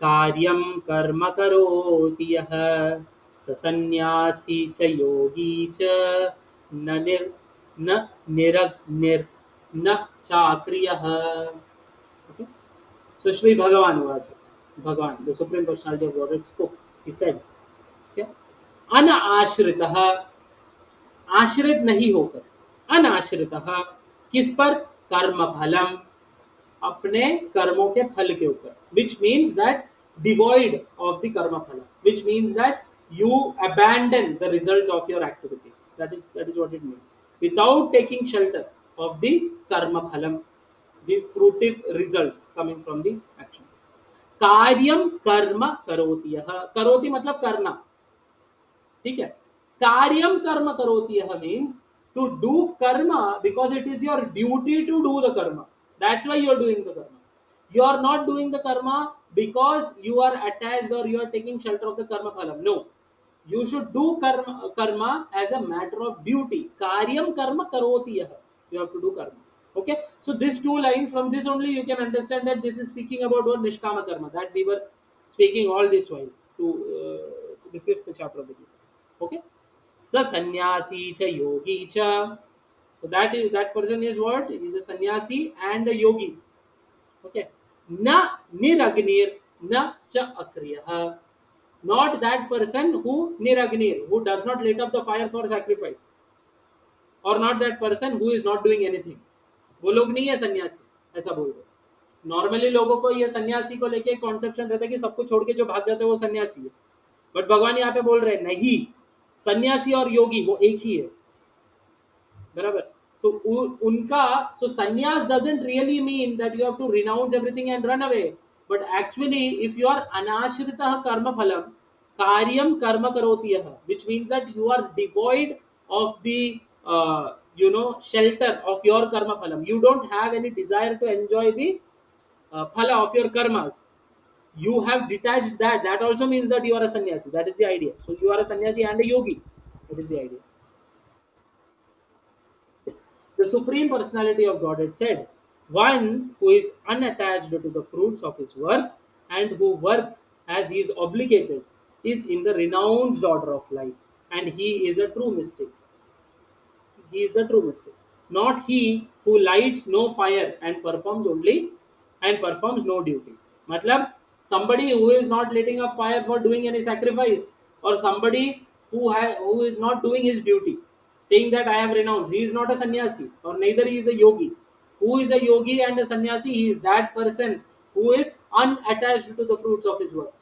कार्यं कर्म करोति यः स सन्न्यासी च योगी च न निर् न निरग्निर्न चाक्रियः. Okay? So Shri Bhagavan Uvacha, Bhagavan, the Supreme Personality of Godhead spoke. He said, okay, अनाश्रितः, आश्रित नहीं होकर, अनाश्रित किस पर, कर्म फलम, अपने कर्मों के फल के ऊपर, which means that devoid of the कर्म फल, which means that you abandon the results of your activities. That is what it means. Without taking shelter of the karma phalam, the fruitive results coming from the action. कार्यम कर्म करोति यह, करोति मतलब करना, ठीक है. कार्यम कर्म करोति यह means to do karma because it is your duty to do the karma. That's why you are doing the karma. You are not doing the karma because you are attached or you are taking shelter of the karma phalam. No, you should do karma as a matter of duty. Karyam karma karoti yah. You have to do karma. Okay, so these two lines, from this only you can understand that this is speaking about what nishkama karma that we were speaking all this while to the fifth chapter of the Gita. Okay, sa sannyasi cha yogi cha. So that person is what? He is a sannyasi and a yogi. Okay, na niragnir na cha akriyah. Not that person who niragnir, who does not light up the fire for sacrifice, or not that person who is not doing anything. वो लोग नहीं है सन्यासी, ऐसा बोल रहे. Normally लोगों को ये सन्यासी को लेके कॉन्सेप्शन रहता है कि सबको छोड़ के जो भाग जाते हैं वो सन्यासी है. बट भगवान यहाँ पे बोल रहे हैं नहीं, सन्यासी और योगी वो एक ही है, बराबर. तो उनका, so sannyas doesn't really mean that you have to renounce everything and run away, but actually if you are anashritah karma phalam, karyam karma karoti yah, which means that you are devoid of the shelter of your karma phalam. You don't have any desire to enjoy the phala of your karmas. You have detached that also means that you are a sannyasi. That is the idea. So you are a sannyasi and a yogi. That is the idea. Yes. The Supreme Personality of Godhead said, one who is unattached to the fruits of his work and who works as he is obligated is in the renounced order of life, and he is a true mystic. He is the true mystic. Not he who lights no fire and performs no duty. Matlab, somebody who is not lighting up fire for doing any sacrifice, or somebody who is not doing his duty, saying that I have renounced. He is not a sannyasi, or neither he is a yogi. Who is a yogi and a sannyasi? He is that person who is unattached to the fruits of his work,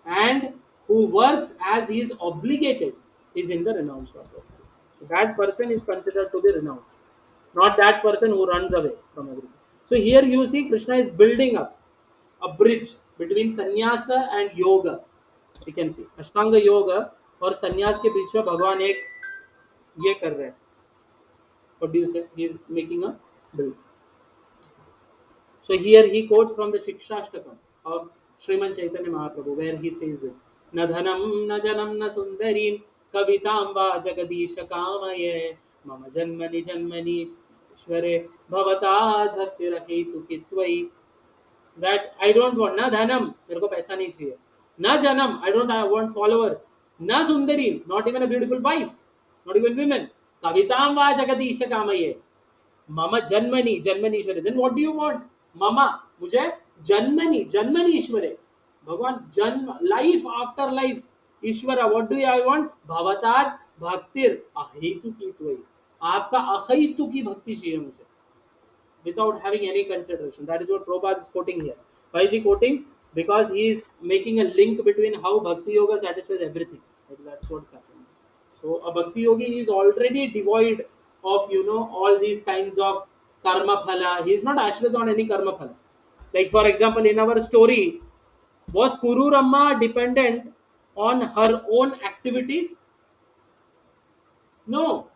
and who works as he is obligated is in the renounced order. So that person is considered to be renounced, not that person who runs away from everything. So here you see Krishna is building up a bridge between sannyasa and yoga. You can see Ashtanga yoga और संन्यास के बीच में भगवान एक ये कर रहे हैं. What do you say? He is making a bridge. So here he quotes from the Shikshashtakam of Sriman Chaitanya Mahaprabhu, where he says this: "Na dhanam, na janam, na sundarim, kavitam va jagadish kamaye, mama janmani janmani shware bhavata bhakti rahetu kitvai." That I don't want na dhanam, मेरे को पैसा नहीं चाहिए. Na janam, I don't want followers. Na sundari, not even a beautiful wife, not even women. Kavitam va jagati isha kamaye. Mama Janmani, Janmani Ishware. Then what do you want? Mama, मुझे Janmani Ishware. भगवान जन्म, life after life. ईश्वरा, what do I want? भवतात भक्तिर अहेतु की त्वयि. आपका अहेतु की भक्ति चाहिए मुझे. Without having any consideration. That is what Prabhupada is quoting here. Why is he quoting? Because he is making a link between how Bhakti Yoga satisfies everything. That's what's happening. So a Bhakti Yogi is already devoid of all these kinds of karma phala. He is not ashrit on any karma phala. Like for example, in our story, was Kuru Ramma dependent on her own activities? No,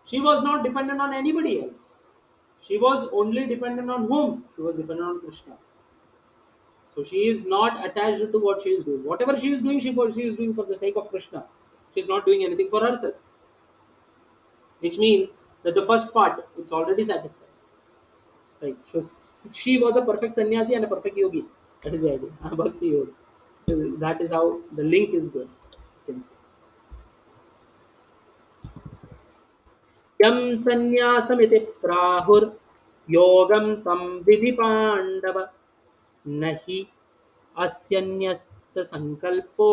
she was not dependent on anybody else. She was only dependent on whom? She was dependent on Krishna. So she is not attached to what she is doing. Whatever she is doing, she is doing for the sake of Krishna. She is not doing anything for herself. Which means that the first part, it's already satisfied. Right. So she was a perfect sannyasi and a perfect yogi. That is the idea. A bhakti yogi. So that is how the link is good. You can say. यम संन्यासमिति प्राहुर योगम तम विधि पांडव नहि अस्यन्यस्त संकल्पो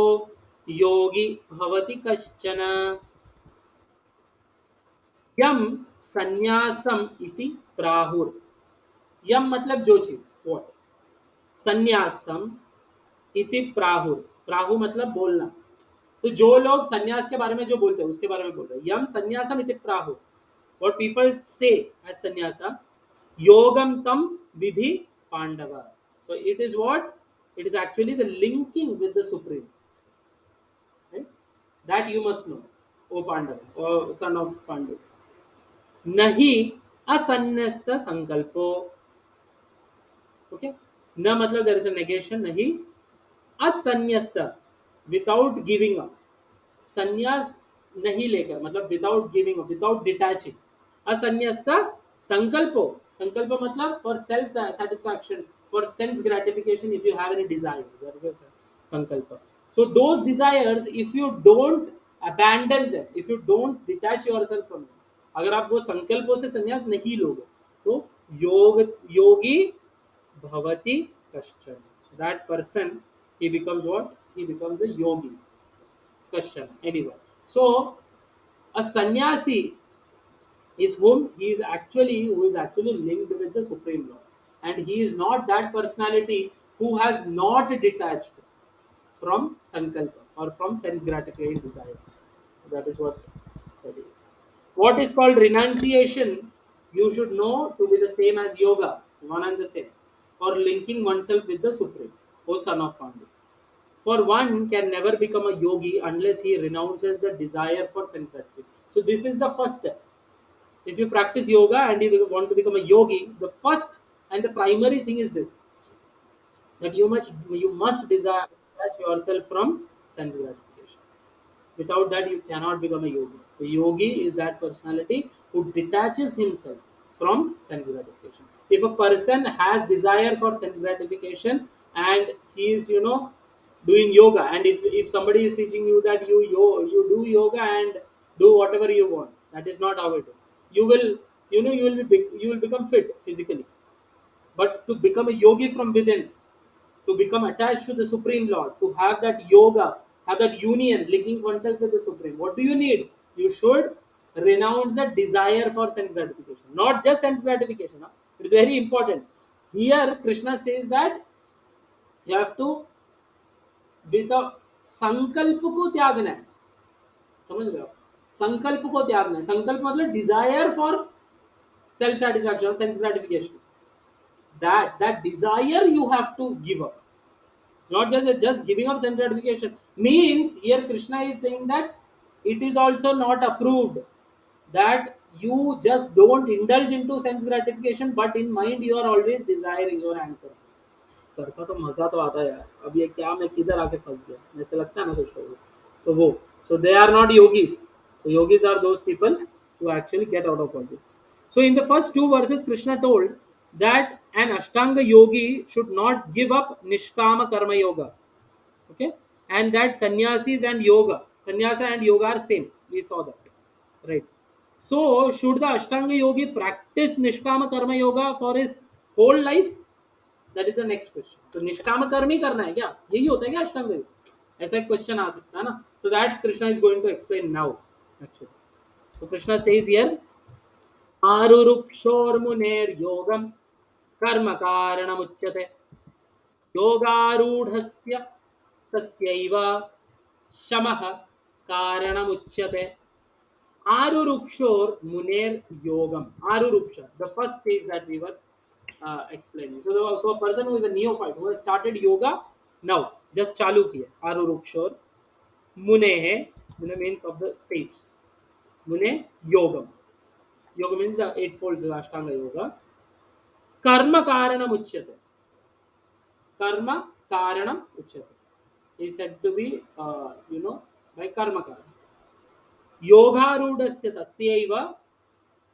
योगी भवति कश्चन. यम संन्यासम इति प्राहुर. यम मतलब जो चीज, what. संन्यासम इति प्राहुर. प्राहु मतलब बोलना. तो जो लोग संन्यास के बारे में जो बोलते हैं उसके बारे में बोल रहे हैं. यम संन्यासम इति प्राहुर. व्हाट पीपल से एज संन्यासा. योगम तम विधि Pandav. So it is what? It is actually the linking with the Supreme. Right? That you must know, O Pandava, or son of Pandu. Nahi asannasta sankalpo. Okay? Na matlab there is a negation. Nahi asanyasta, without giving up. Sannyas नहीं लेकर, मतलब without giving up, without detaching. असन्यस्त संकल्पो. संकल्प मतलब for self satisfaction, for sense gratification. If you have any desire, that is your sankalpa. So those desires, if you don't abandon them, if you don't detach yourself from them, अगर आप वो संकल्पों से संन्यास नहीं लोगे तो योगी भवति कश्चन. That person, he becomes what? He becomes a yogi. Question anyway. So a sannyasi is who is actually linked with the Supreme Lord, and he is not that personality who has not detached from sankalpa or from sense gratifying desires. That is what said here. What is called renunciation, you should know to be the same as yoga, one and the same, or linking oneself with the Supreme, O son of Pandu. For one can never become a yogi unless he renounces the desire for sense gratification. So this is the first step. If you practice yoga and you want to become a yogi, the first and the primary thing is this: that you must detach yourself from sense gratification. Without that, you cannot become a yogi. The yogi is that personality who detaches himself from sense gratification. If a person has desire for sense gratification and he is, doing yoga, and if somebody is teaching you that you do yoga and do whatever you want, that is not how it is. You will, you will become fit physically, but to become a yogi from within, to become attached to the Supreme Lord, to have that yoga, have that union, linking oneself with the Supreme. What do you need? You should renounce the desire for sense gratification. Not just sense gratification. Huh? It is very important. Here, Krishna says that you have to, with a संकल्प को त्यागना है. समझ रहे हो? संकल्प को त्यागना है. संकल्प मतलब desire for self satisfaction, sense gratification. That desire you have to give up. Not just giving up sense gratification. Means here Krishna is saying that it is also not approved that you just don't indulge into sense gratification, but in mind you are always desiring your anchor. करका तो मजा तो आता है यार. अब ये क्या, मैं किधर आके फंस गया, ऐसे लगता है ना कुछ लोगों को. तो वो, so they are not yogis. So yogis are those people who actually get out of all this. So in the first two verses, Krishna told that an Ashtanga yogi should not give up Nishkama Karma Yoga. Okay, and that sannyasis and yoga, sannyasa and yoga are same. We saw that, right? So, should the Ashtanga yogi practice Nishkama Karma Yoga for his whole life? That is the next question. तो निष्काम कर्म ही करना है क्या? यही होता है क्या अष्टांग योग? ऐसा एक क्वेश्चन आ सकता है ना. So that Krishna is going to explain now. Actually, so Krishna says here, आरुरुक्षोर्मुनेर्योगम कर्म कारणमुच्यते योगारूढ़स्य तस्यैव शमः कारणमुच्यते. Arurukshor Muner Yogam. Aruruksha, the first stage that we were explaining. So a person who is a neophyte, who has started yoga now, just chalu kiya. Arurukshor Munehe, Mune means of the sage. Mune Yogam. Yoga means the eightfold Ashtanga Yoga. Karma Karanam Uchyate. Karma Karanam Uchyate. He said to be, by Karma Karanam. Yogarudasya tasyaiva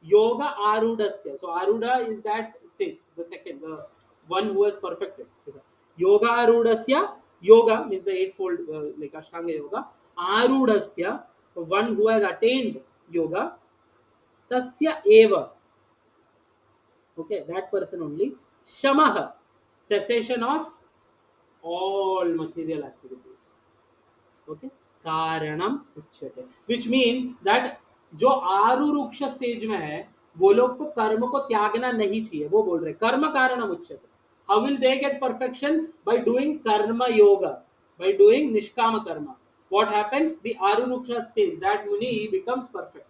yoga arudasya. So aruda is that stage, the second, the one who has perfected. Yoga arudasya, yoga means the eightfold, like Ashtanga yoga. Arudasya, one who has attained yoga. Tasya eva, okay, that person only. Shamaha, cessation of all material activities. Okay, कारणम उच्यते, which means that जो आरुरुक्ष stage में है वो लोग को कर्म को त्यागना नहीं चाहिए. वो बोल रहे कर्म कारणम उच्यते. How will they get perfection? By doing karma yoga, by doing nishkama karma. What happens? The arurukshu stage, that muni he becomes perfect.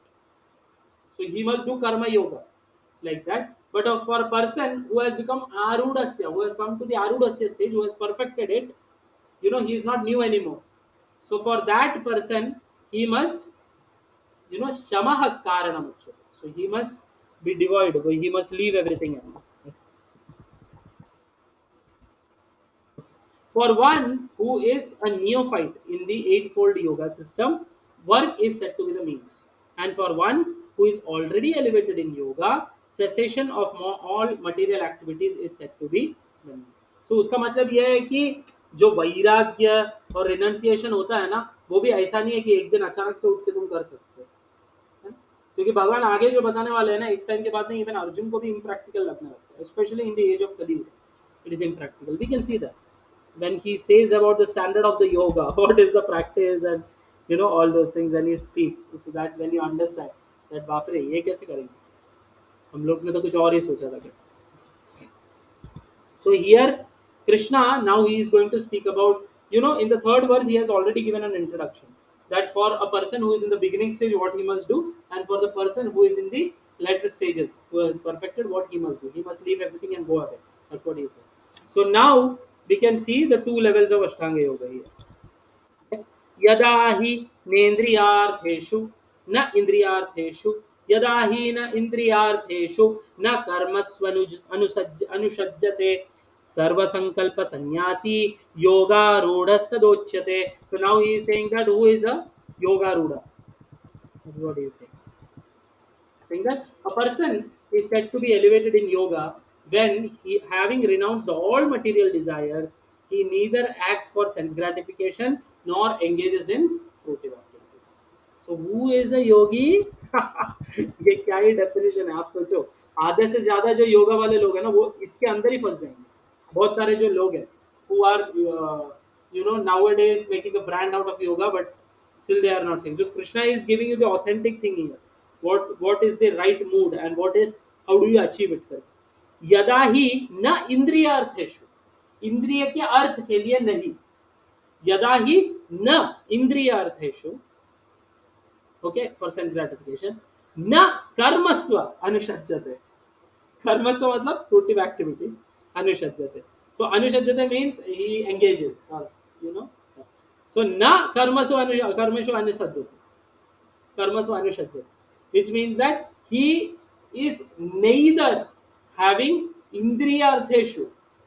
So he must do karma yoga like that. But for a person who has become arudasya, who has come to the arudasya stage, who has perfected it, he is not new anymore. So for that person, he must, shamah karanam uchyate. So he must be devoid. He must leave everything else. Yes. For one who is a neophyte in the eightfold yoga system, work is said to be the means. And for one who is already elevated in yoga, cessation of all material activities is said to be the means. So उसका मतलब यह है कि जो वैराग्य और renunciation होता है ना, वो भी ऐसा नहीं है कि एक दिन अचानक से उठ के तुम कर सकते हो. क्योंकि भगवान आगे जो बताने वाले हैं ना, एक टाइम के बाद नहीं, इवन अर्जुन को भी इम्प्रैक्टिकल लगने लगता है, specially in the age of Kaliyuga. It is impractical. We can see that when he says about the standard of the yoga, what is the practice, and all those things, and he speaks. So that's when you understand that बाप रे ये कैसे करेंगे, हम लोग ने तो कुछ और ही सोचा था. So here Krishna, now he is going to speak about, in the third verse he has already given an introduction that for a person who is in the beginning stage what he must do, and for the person who is in the later stages who has perfected, what he must do. He must leave everything and go ahead. That's what he said. So now we can see the two levels of Ashtanga Yoga here. यदा हि नेन्द्रियार्थेषु न इंद्रियार्थेषु, यदा हि न इंद्रियार्थेषु न कर्मस्व अनुसज्जते सर्वसंकल्प संन्यासी योगारूढ़स्तदोच्यते. So now he is saying that who is a yogarudha. That's what he is saying that a person is said to be elevated in yoga when he, having renounced all material desires, he neither acts for sense gratification nor engages in fruitive activities. So who is a yogi? ये क्या ही definition है, आप सोचो. आधे से ज्यादा जो योगा वाले लोग हैं ना, वो इसके अंदर ही फंस जाएंगे. बहुत सारे जो लोग हैं who are nowadays making a brand out of yoga, but still they are not saying. So Krishna is giving you the authentic thing here. What is the right mood and what is, how do you achieve it? यदा ही न इंद्रियार्थेषु, इंद्रिय के अर्थ के लिए नहीं. यदा ही न इंद्रियार्थेषु, okay, for sense gratification, न कर्मस्व अनुषज्यते. कर्मस्व मतलब fruitive activities, अनुषज्यते. So अनुषज्यते means he engages, or, so न कर्मसु कर्मेषु अनुषज्यते. Karmasu anushajyate, which means that he is neither having indriyartheshu,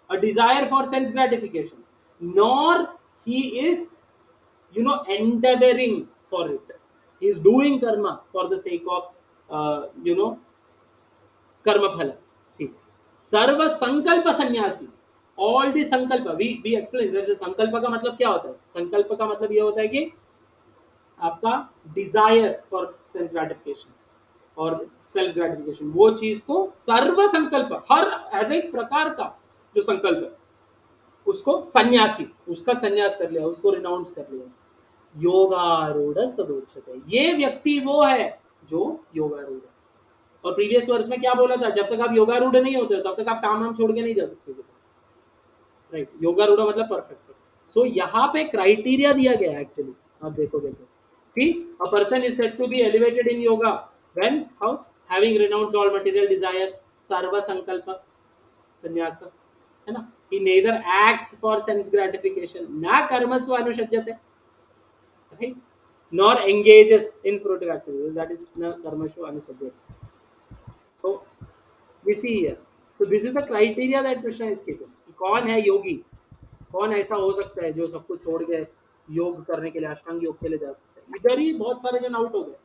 a desire for sense gratification, nor he is, endeavoring for it. He is doing karma for the sake of, karma phala. See, sarva sankalpa sannyasi. All the संकल्प, we explain जैसे संकल्प का मतलब क्या होता है. संकल्प का मतलब ये होता है कि आपका डिजायर फॉर सेंस ग्रेटिफिकेशन और सेल्फ ग्रेटिफिकेशन, वो चीज को सर्व संकल्प, हर एक प्रकार का जो संकल्प है उसको सन्यासी, उसका सन्यास कर लिया, उसको रिनाउंस कर लिया. योगारूढ़ तदोच्यते, ये व्यक्ति वो है जो योगारूढ़ है. और प्रीवियस वर्ष में क्या बोला था, जब तक आप योगारूढ़ नहीं होते हो तब तक आप काम छोड़ के नहीं जा सकते. राइट, योगारूढ़ मतलब परफेक्ट. सो यहाँ पे क्राइटेरिया दिया गया है एक्चुअली. आप देखो देखो, see a person is said to be elevated in yoga when how having renounced all material desires, सर्व संकल्प संन्यास, है ना. he neither acts for sense gratification na karmasvu anushajyate, right, nor engages in fruitive activities, that is na karmasvu anushajyate. So we see here, so this is the criteria that Krishna is keeping. कौन है योगी, कौन ऐसा हो सकता है जो सब कुछ छोड़ के योग करने के लिए, अष्टांग योग के लिए जा सकता है. इधर ही बहुत सारे जन आउट हो गए.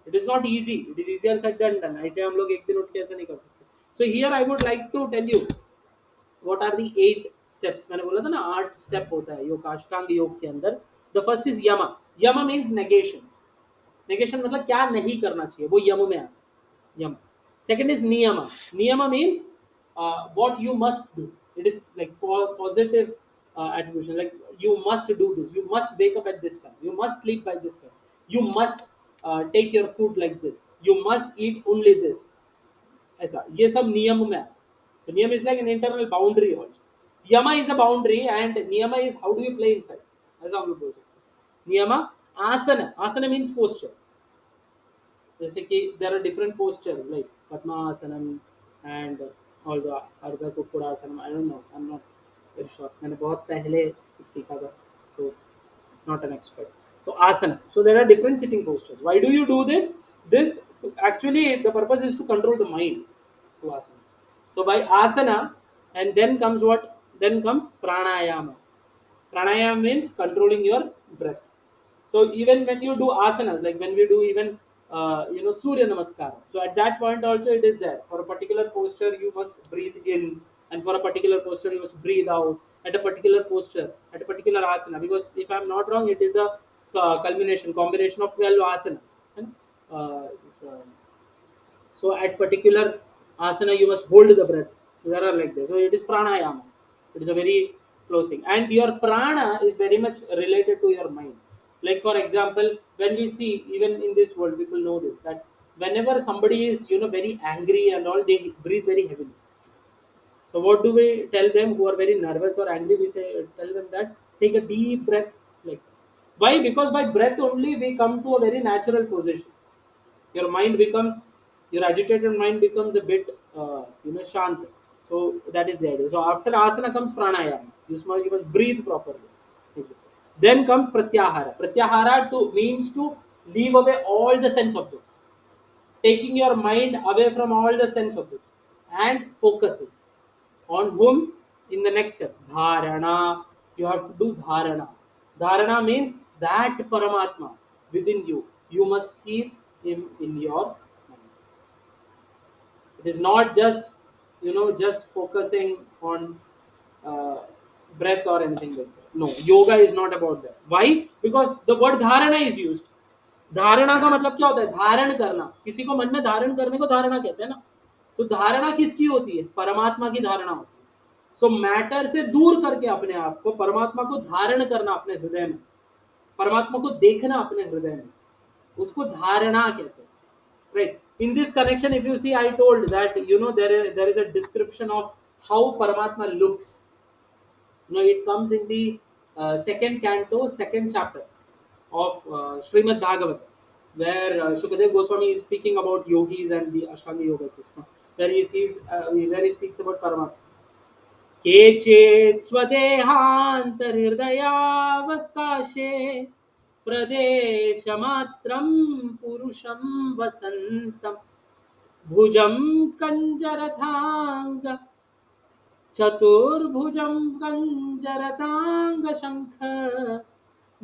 It is not easy, it is easier said than done. ऐसे हम लोग एक दिन उठ के ऐसे नहीं कर सकते. So here I would like to tell you what are the 8 steps. मैंने बोला था ना 8 स्टेप होता है योग, अष्टांग योग के अंदर. द फर्स्ट इज यमा. यमा मीन्स नेगेशंस. नेगेशन मतलब क्या नहीं करना चाहिए, वो यम में आता है. यम. Second is niyama. Niyama means what you must do. It is like for positive attribution. Like you must do this. You must wake up at this time. You must sleep by this time. You must take your food like this. You must eat only this. ऐसा ये सब नियम में है. So niyam is like an internal boundary also. Yama is a boundary and niyama is how do you play inside. ऐसा हम लोग बोल सकते हैं. नियमा. आसना. आसना means posture. जैसे कि there are different postures like padmasanam and all the ardha kukkutasanam. I don't know, I am not very sure. मैंने बहुत पहले कुछ सीखा था, सो नॉट एन एक्सपर्ट. तो asana, so there are different sitting postures. Why do you do this actually the purpose is to control the mind to asana. So by asana, and then comes what, then comes pranayama. Pranayama means controlling your breath. So even when you do asanas, like when we do even Surya Namaskar. So at that point also it is there. For a particular posture you must breathe in, and for a particular posture you must breathe out. At a particular posture, at a particular asana. Because if I am not wrong, it is a combination of 12 asanas. So so at particular asana you must hold the breath. So there are like this. So it is pranayama. It is a very close thing. And your prana is very much related to your mind. Like for example, when we see even in this world, people know this, that whenever somebody is very angry and all, they breathe very heavily. So what do we tell them who are very nervous or angry? We say tell them that take a deep breath. Like why? Because by breath only we come to a very natural position. Your mind becomes, your agitated mind becomes a bit shant. So that is the idea. So after asana comes pranayama. You must breathe properly. Okay. Then comes pratyahara. Pratyahara to means to leave away all the sense objects, taking your mind away from all the sense objects and focusing on whom. In the next step, dharana. You have to do dharana. Dharana means that Paramatma within you, you must keep him in your mind. It is not just just focusing on uh, breath or anything like that. No, yoga is not about that. Why? Because the word dharana is used. धारणा का मतलब क्या होता है, धारण करना. किसी को मन में धारण करने को धारणा कहते हैं ना. तो धारणा किसकी होती है, परमात्मा की धारणा होती है. सो मैटर से दूर करके अपने आप को परमात्मा को धारण करना अपने हृदय में, परमात्मा को देखना अपने हृदय में, उसको धारणा कहते हैं. Right. In this connection, if you see, I told that there is a description of how Paramatma looks. It comes in the second canto, second chapter of Srimad Bhagavad, where Shukadev Goswami is speaking about yogis and the Ashtanga yoga system, where he speaks about Paramatma. केचित् स्वदेहान्तर्हृदयावस्थाशे प्रदेशमात्रं पुरुषं वसन्तम् भुजं कञ्जरथाङ्ग चतुर्भुजं कञ्जरथाङ्ग शङ्ख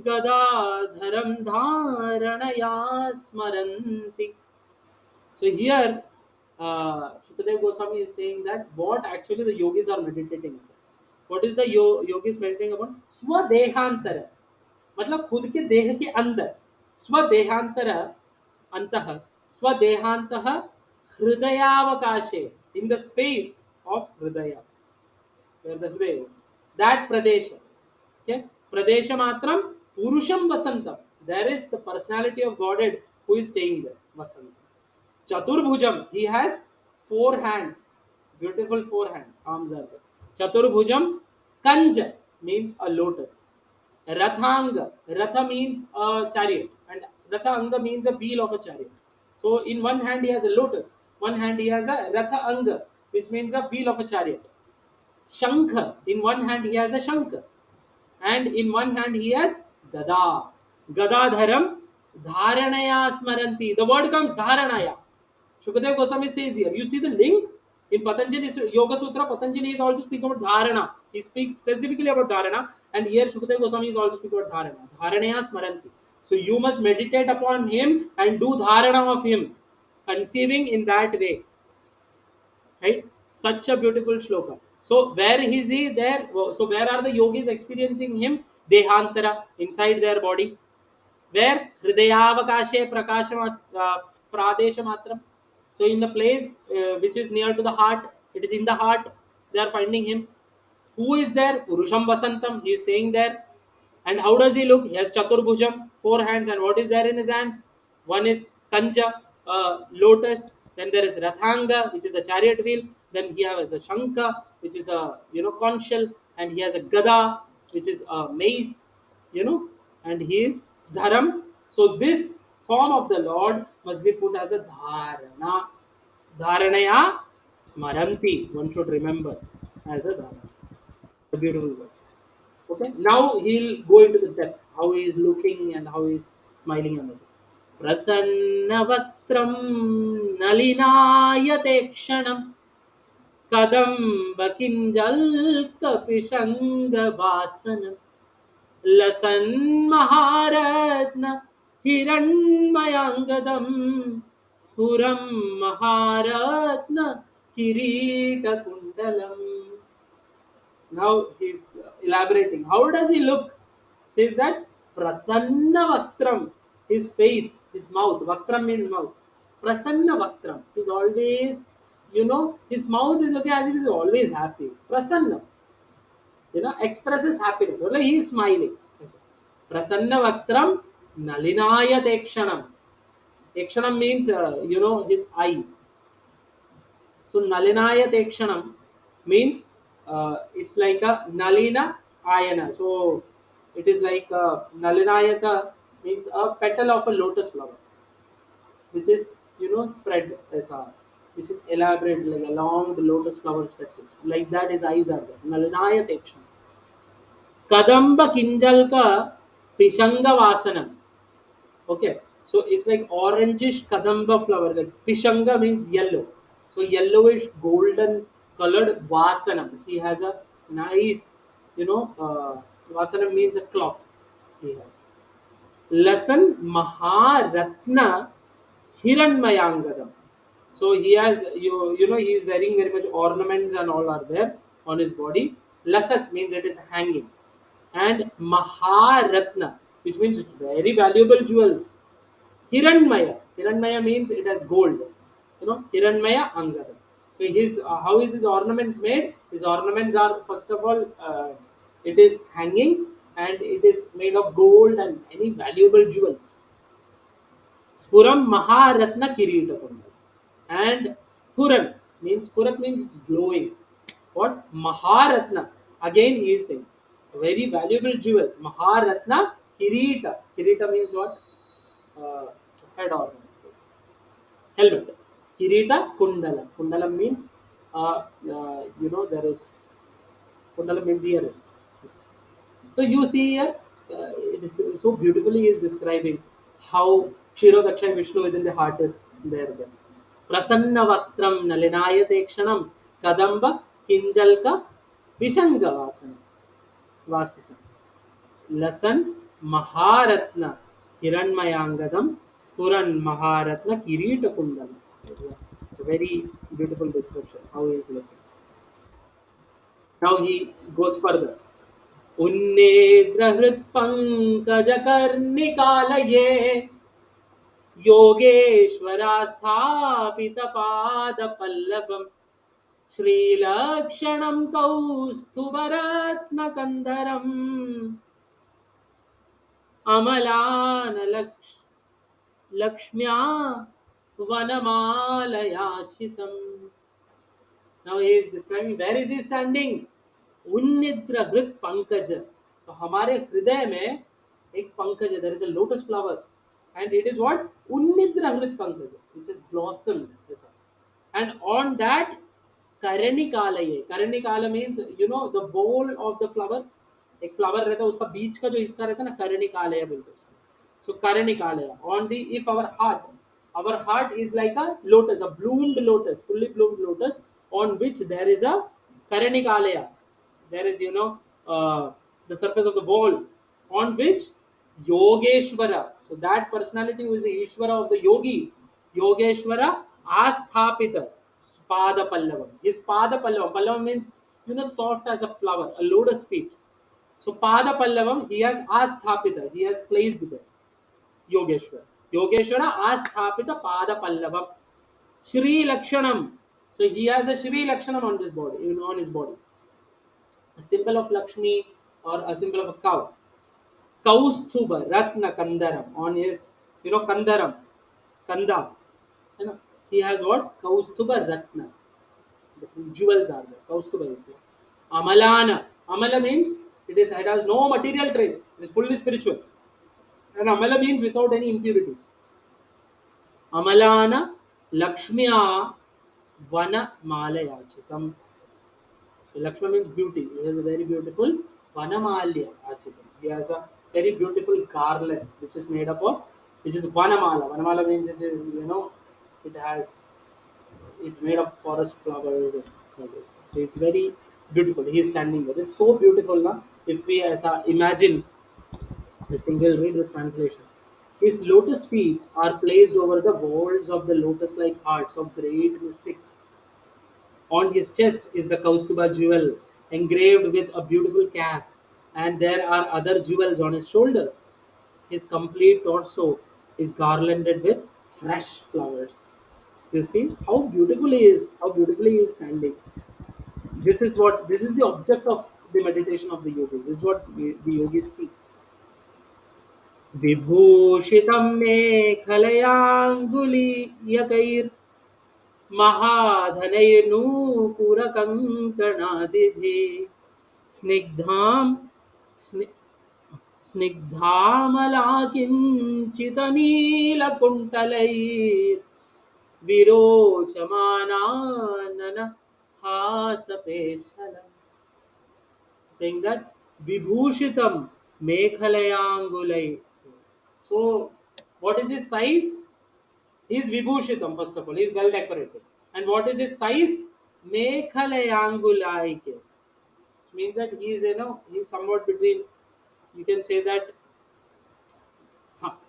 गदाधरं धारणया स्मरन्ति. So here, Shukadev Goswami is saying that what actually the yogis are meditating on. What is the yogi is mentioning about? Swadehantar. मतलब खुद के देह के अंदर. स्वदेहांतर अंतः स्वदेहांतः हृदयावकाशे, in the space of hridaya, where the hridaya, that pradesha. Okay, pradesha matram purusham vasantam, there is the personality of godhead who is staying there, vasantam. Chaturbhujam, he has four hands, beautiful four hands, arms are there. Chaturbhujam. Kanja means a lotus. Rathanga, Ratha means a chariot, and Rathanga means a wheel of a chariot. So in one hand he has a lotus, one hand he has a Ratha Anga, which means a wheel of a chariot. Shankha, in one hand he has a Shankha, and in one hand he has Gada. Gadadharam Dharanaya Smaranti. The word comes Dharanaya. Shukadev Goswami says here, you see the link in Patanjali's Yoga Sutra. Patanjali is also speaking about Dharana. He speaks specifically about Dharana, and here Shukadev Goswami is also speaking about Dharana. Dharanaya Smaranti. So you must meditate upon him and do Dharana of him, conceiving in that way. Right? Such a beautiful shloka. So where is he there? So where are the yogis experiencing him? Dehantara, inside their body. Where? Hridayavakashe prakasham pradesha matram. So in the place which is near to the heart, it is in the heart, they are finding him. Who is there? Purusham Vasantam, he is staying there. And how does he look? He has Chaturbhujam, four hands, and what is there in his hands? One is Kancha, lotus. Then there is Rathanga, which is a chariot wheel. Then he has a Shankha, which is a conch shell, and he has a Gada, which is a mace, you know, and he is Dharam. So this form of the Lord must be put as a Dharana. Dharanaya Smaranti. One should remember as a Dharana. A beautiful verse. Okay, now he'll go into the depth, how he is looking and how he is smiling and everything. Prasannavatram nalinayate kshanam kadambakinjalkapishangabasanam lasan maharatna hiranmayangadam spuram maharatna kirita kundalam. Now he's elaborating. How does he look? Says that Prasanna Vaktram, his face, his mouth. Vaktram means mouth. Prasanna Vaktram. He's always, his mouth is looking as if he's always happy. Prasanna, expresses happiness. Like he is smiling. Prasanna Vaktram Nalinaya Tekshanam. Tekshanam means, his eyes. So Nalinaya Tekshanam means it's like a Nalina Ayana. So it is like Nalinayata means a petal of a lotus flower, which is spread as a, which is elaborate like along the lotus flower stretches. Like that his eyes are there. Nalinaya Tekshanam. Kadamba Kinjalka Pishanga Vasanam. Okay, so it's like orangish kadamba flower. Like pishanga means yellow, so yellowish golden colored vasanam. He has a nice, vasanam means a cloth. He has. Lasan Maharatna Hiranmayangadam. So he has he is wearing very much ornaments and all are there on his body. Lasat means it is hanging, and Maharatna, which means very valuable jewels. Hiranmaya. Hiranmaya means it has gold. Hiranmaya Angada. So his how is his ornaments made? His ornaments are first of all it is hanging and it is made of gold and many valuable jewels. Spuram Maharatna Kirita. And Spuran means Spurat means it's glowing. What? Maharatna. Again he is saying a very valuable jewel. Maharatna Kirita. Kirita means what? uh, Head ornament, helmet. Kirita Kundala. Kundala means, there is, Kundala means earrings. So you see here, it is so beautifully is describing how Kshirodaksha Vishnu within the heart is there. Then. Prasanna Vaktram Nalinayate Kshanam Kadamba Kinjalka Vishanga Vasana. Lasan Maharatna Hiranmayangadam Spuran Maharatna Kirita Kundam. It's a very beautiful description. How he is looking. Now he goes further. उन्नेद्रहृत्पङ्कजकर्णिकालये योगेश्वरास्थापितपादपल्लवम् श्रीलक्षणं कौस्तुभरत्नकन्धरम् अमलानलक्ष लक्ष्म्या वनमालयाचितम्. Now he is describing where is he standing. उन्निद्र हृत पंकज. तो हमारे हृदय में एक पंकज है. There is a lotus flower, and it is what उन्निद्र हृत पंकज, which is blossomed. And on that करणिकालय. करणिकाल means the bowl of the flower. एक फ्लावर रहता है, उसका बीच का जो हिस्सा रहता है ना, करणिकालय बोलते हैं. So Karanikalaya. On the if our heart is like a lotus, a bloomed lotus, fully bloomed lotus, on which there is a Karanikalaya. There is the surface of the ball, on which Yogeshwara. So that personality who is the Ishvara of the yogis, Yogeshwara Asthapita Pada Pallavam. His Pada Pallavam. Pallavam means soft as a flower, a lotus feet. So Pada Pallavam, he has Asthapita, he has placed there. Yogeshwar. Yogeshwara Asthapita Pada Pallavam. Shri Lakshanam. So he has a Shri Lakshanam on this body, on his body. A symbol of Lakshmi or a symbol of a cow. Kaustubha Ratna Kandaram on his, Kandaram, Kanda. He has what? Kaustubha Ratna. The jewels are there. Kaustubha is there. Amalana. Amala means it has no material trace. It is fully spiritual. And Amala means without any impurities. Amalana Lakshmiya Vana Malayachitam. So Lakshmi means beauty. He has a very beautiful Vanamalya Achitam. He has a very beautiful garland which is made up of, which is Vanamala. Vanamala means it is, it has, it's made of forest flowers and flowers. So it's very beautiful. He is standing there. It's so beautiful now. If we imagine the single read this translation. His lotus feet are placed over the walls of the lotus like hearts of great mystics. On his chest is the Kaustuba jewel engraved with a beautiful calf, and there are other jewels on his shoulders. His complete torso is garlanded with fresh flowers. You see how beautiful he is, how beautifully he is standing. This is the object of the meditation of the yogis. This is what the yogis see. विभूषितं मेखलयाङ्गुलीयकैर्महाधनैर्नूपुरकङ्कणादिभिः स्निग्धां स्नि- स्निग्धामलाकिञ्चितनीलकुण्टलैर्विरोचमानाननहासपेशलम्. Saying that Vibhushitam Mekhalayangulai. So, what is his size? He is Vibhushitam, first of all. He is well decorated. And what is his size? Mekhalayangulai. Means that he is, he is somewhat between, you can say that,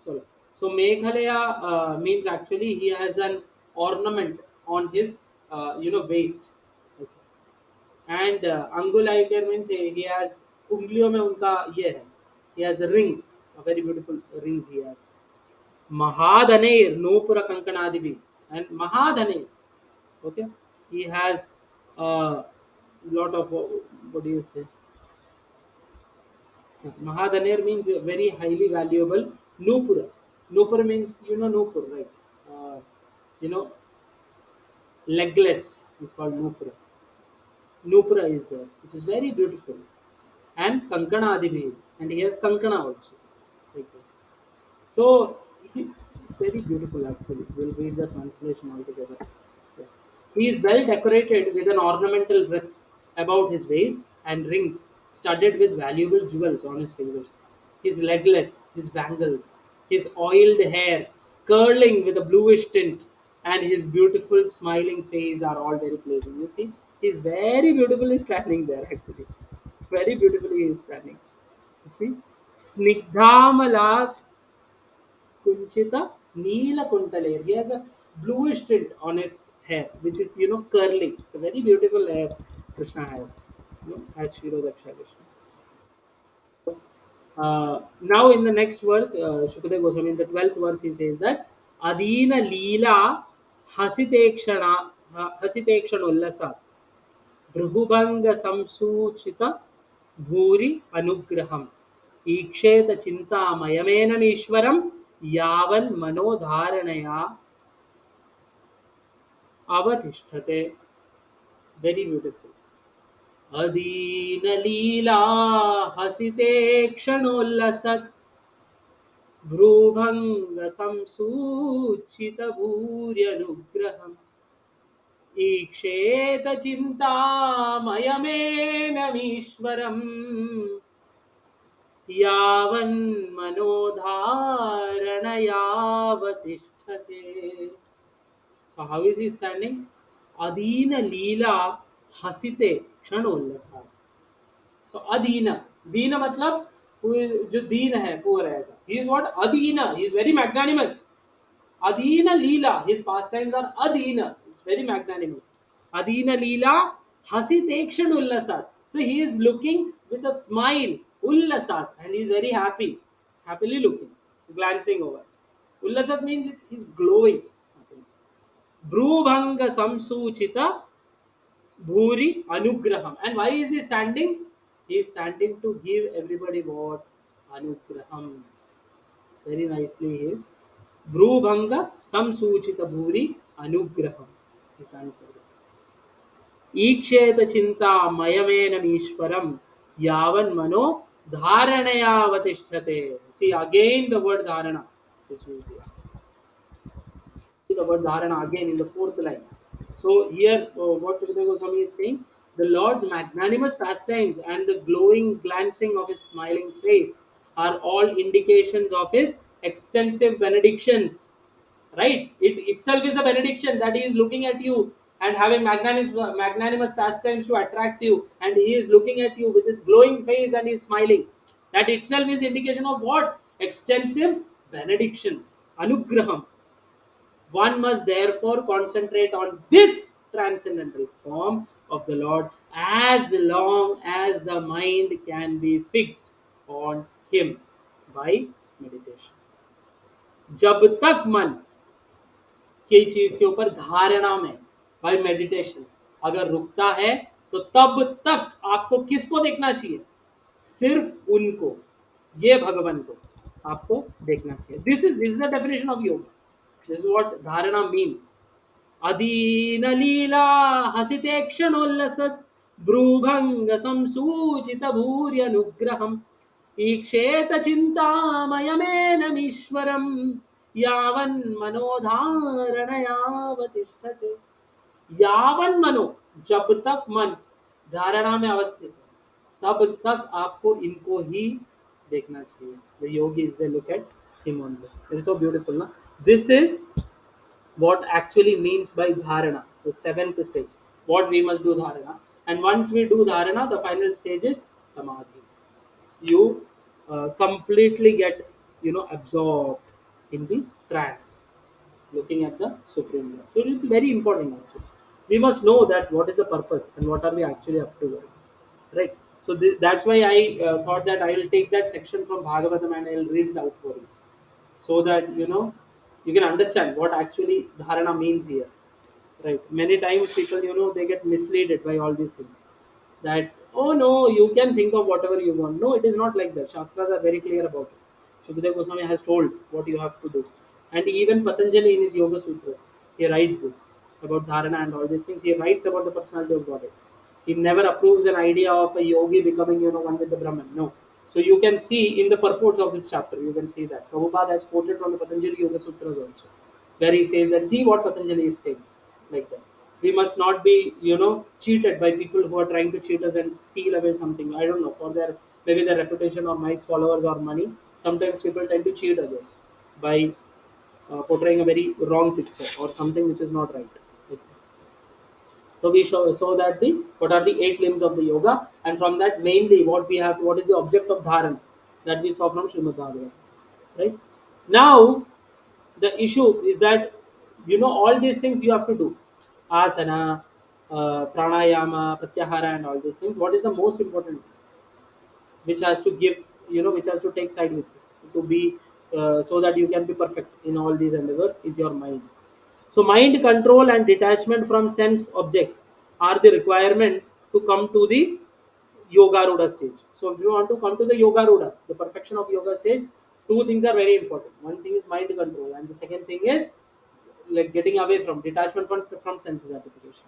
sorry. So, Meghalaya means actually he has an ornament on his, waist. And Angulaikar means he has उंगलियों में उनका ये है. He has rings, a very beautiful rings he has. Mahadhaneir Nopura Kankanadivi. And Mahadhaneir, okay, he has a lot of what do you say? Mahadhaneir means very highly valuable. Nupura. Nupur means Nupur, right? You know leglets is called Nupura. Nupura is there, which is very beautiful. And Kankana Adibhi. And he has Kankana also. Like that. So it's very beautiful actually. We'll read the translation altogether. Yeah. He is well decorated with an ornamental wreath about his waist and rings studded with valuable jewels on his fingers. His leglets, his bangles, his oiled hair curling with a bluish tint, and his beautiful smiling face are all very pleasing. You see, he's very beautifully standing there actually. Very beautifully he is standing. You see? Snigdhamala Kunchita Neela Kuntale. He has a bluish tint on his hair, which is curly. It's a very beautiful hair Krishna has. as Shirodaksha Krishna. Now in the next verse, Shukadeva Goswami in the 12th verse, he says that Adina Leela Hasitekshana Ullasa Bhrubanga Samsuchita Bhuri Anugraham Iksheta Chinta Mayamenam Ishwaram Yavan Manodharanaya Avadhishthate. Very beautiful. Adina Leela Hasitekshanollasa भ्रूभङ्गसंसूचितभूर्यनुग्रहम् ईक्षेत चिन्तामयमेनमीश्वरम् यावन्मनोधारणयावतिष्ठते. So how is he standing? Adina Leela Hasite Kshanolasa. So Adina. Dina matlab जो दीन है poor है ऐसा. He is what? Adina. He is very magnanimous. Adina Leela, his pastimes are Adina. It's very magnanimous. Adina Leela, Hasitekshan Ullasat. So he is looking with a smile, Ullasat, and he is very happy, happily looking, glancing over. Ullasat means he's glowing. Bhruvanga Samsuchita Bhuri Anugraham. And why is he standing? He is standing to give everybody what? Anugraham. Very nicely he is भ्रूभंग संसूचित भूरि अनुग्रहम is अनुग्रह ईक्षेत चिंता मयमेनमीश्वरम यावन मनो धारणयावतिष्ठते. See again the word dharana is used here. See the word dharana again in the fourth line. So here what Sukadeva Goswami is saying, the Lord's magnanimous pastimes and the glowing glancing of his smiling face are all indications of his extensive benedictions. Right? It itself is a benediction that he is looking at you and having magnanimous pastimes to attract you, and he is looking at you with his glowing face and he is smiling. That itself is indication of what? Extensive benedictions. Anugraham. One must therefore concentrate on this transcendental form of the Lord as long as the mind can be fixed on Him by meditation. जब तक मन की चीज के ऊपर धारणा में bye meditation अगर रुकता है तो तब तक आपको किसको देखना चाहिए? सिर्फ उनको, ये भगवान को आपको देखना चाहिए. This is the definition of योग. दिस इज व्हाट धारणा मीन्स. अदीन लीला हसिते क्षणोल्लसत् भ्रूभंग संसूचित भूर्यनुग्रहम् ईक्षेत चिंतामयमेनमीश्वरम् यावन् मनोधारणयावतिष्ठते. यावन मनो, जब तक मन धारणा में अवस्थित है तब तक आपको इनको ही देखना चाहिए. The yogis they look at him only. It is so beautiful, na? This is what actually means by dharana, the seventh stage. What we must do dharana, and once we do dharana, the final stage is samadhi. You completely get absorbed in the trance, looking at the supreme Lord. So it is very important actually. We must know that what is the purpose and what are we actually up to, right? So that's why I thought that I will take that section from Bhagavatam and I will read it out for you, so that you can understand what actually dharana means here. Right? Many times people they get misled by all these things. That, oh no, you can think of whatever you want. No, it is not like that. Shastras are very clear about it. Shukadeva Goswami has told what you have to do, and even Patanjali in his Yoga Sutras he writes this about dharana and all these things. He writes about the personality of Godhead. He never approves an idea of a yogi becoming one with the Brahman. No. So you can see in the purports of this chapter, you can see that Prabhupada has quoted from the Patanjali Yoga Sutras also, where he says that see what Patanjali is saying, like that. We must not be, cheated by people who are trying to cheat us and steal away something. I don't know, for their maybe their reputation or nice followers or money. Sometimes people tend to cheat others by portraying a very wrong picture or something which is not right. So we show that the what are the eight limbs of the yoga, and from that mainly what is the object of dharan that we saw from Srimad Bhagavad. Right? Now the issue is that all these things you have to do. Asana, pranayama, pratyahara, and all these things, what is the most important, which has to give, which has to take side with you to be, so that you can be perfect in all these endeavors, is your mind. So mind control and detachment from sense objects are the requirements to come to the yoga ruda stage. So if you want to come to the yoga ruda, the perfection of yoga stage, two things are very important. One thing is mind control, and the second thing is like getting away from detachment from sense gratification.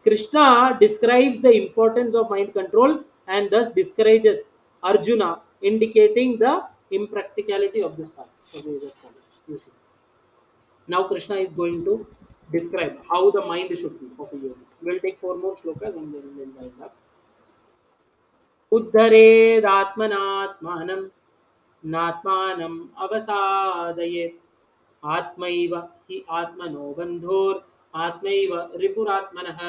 Krishna describes the importance of mind control and thus discourages Arjuna, indicating the impracticality of this path. So there is a follow. You see. Now Krishna is going to describe how the mind should be of a yogi. We'll take four more shlokas and then we'll wind up. उद्धरेदात्मनात्मानं नात्मानम् अवसादयेत् आत्मैव हि आत्मनो बन्धोर् आत्मैव रिपुरात्मनः.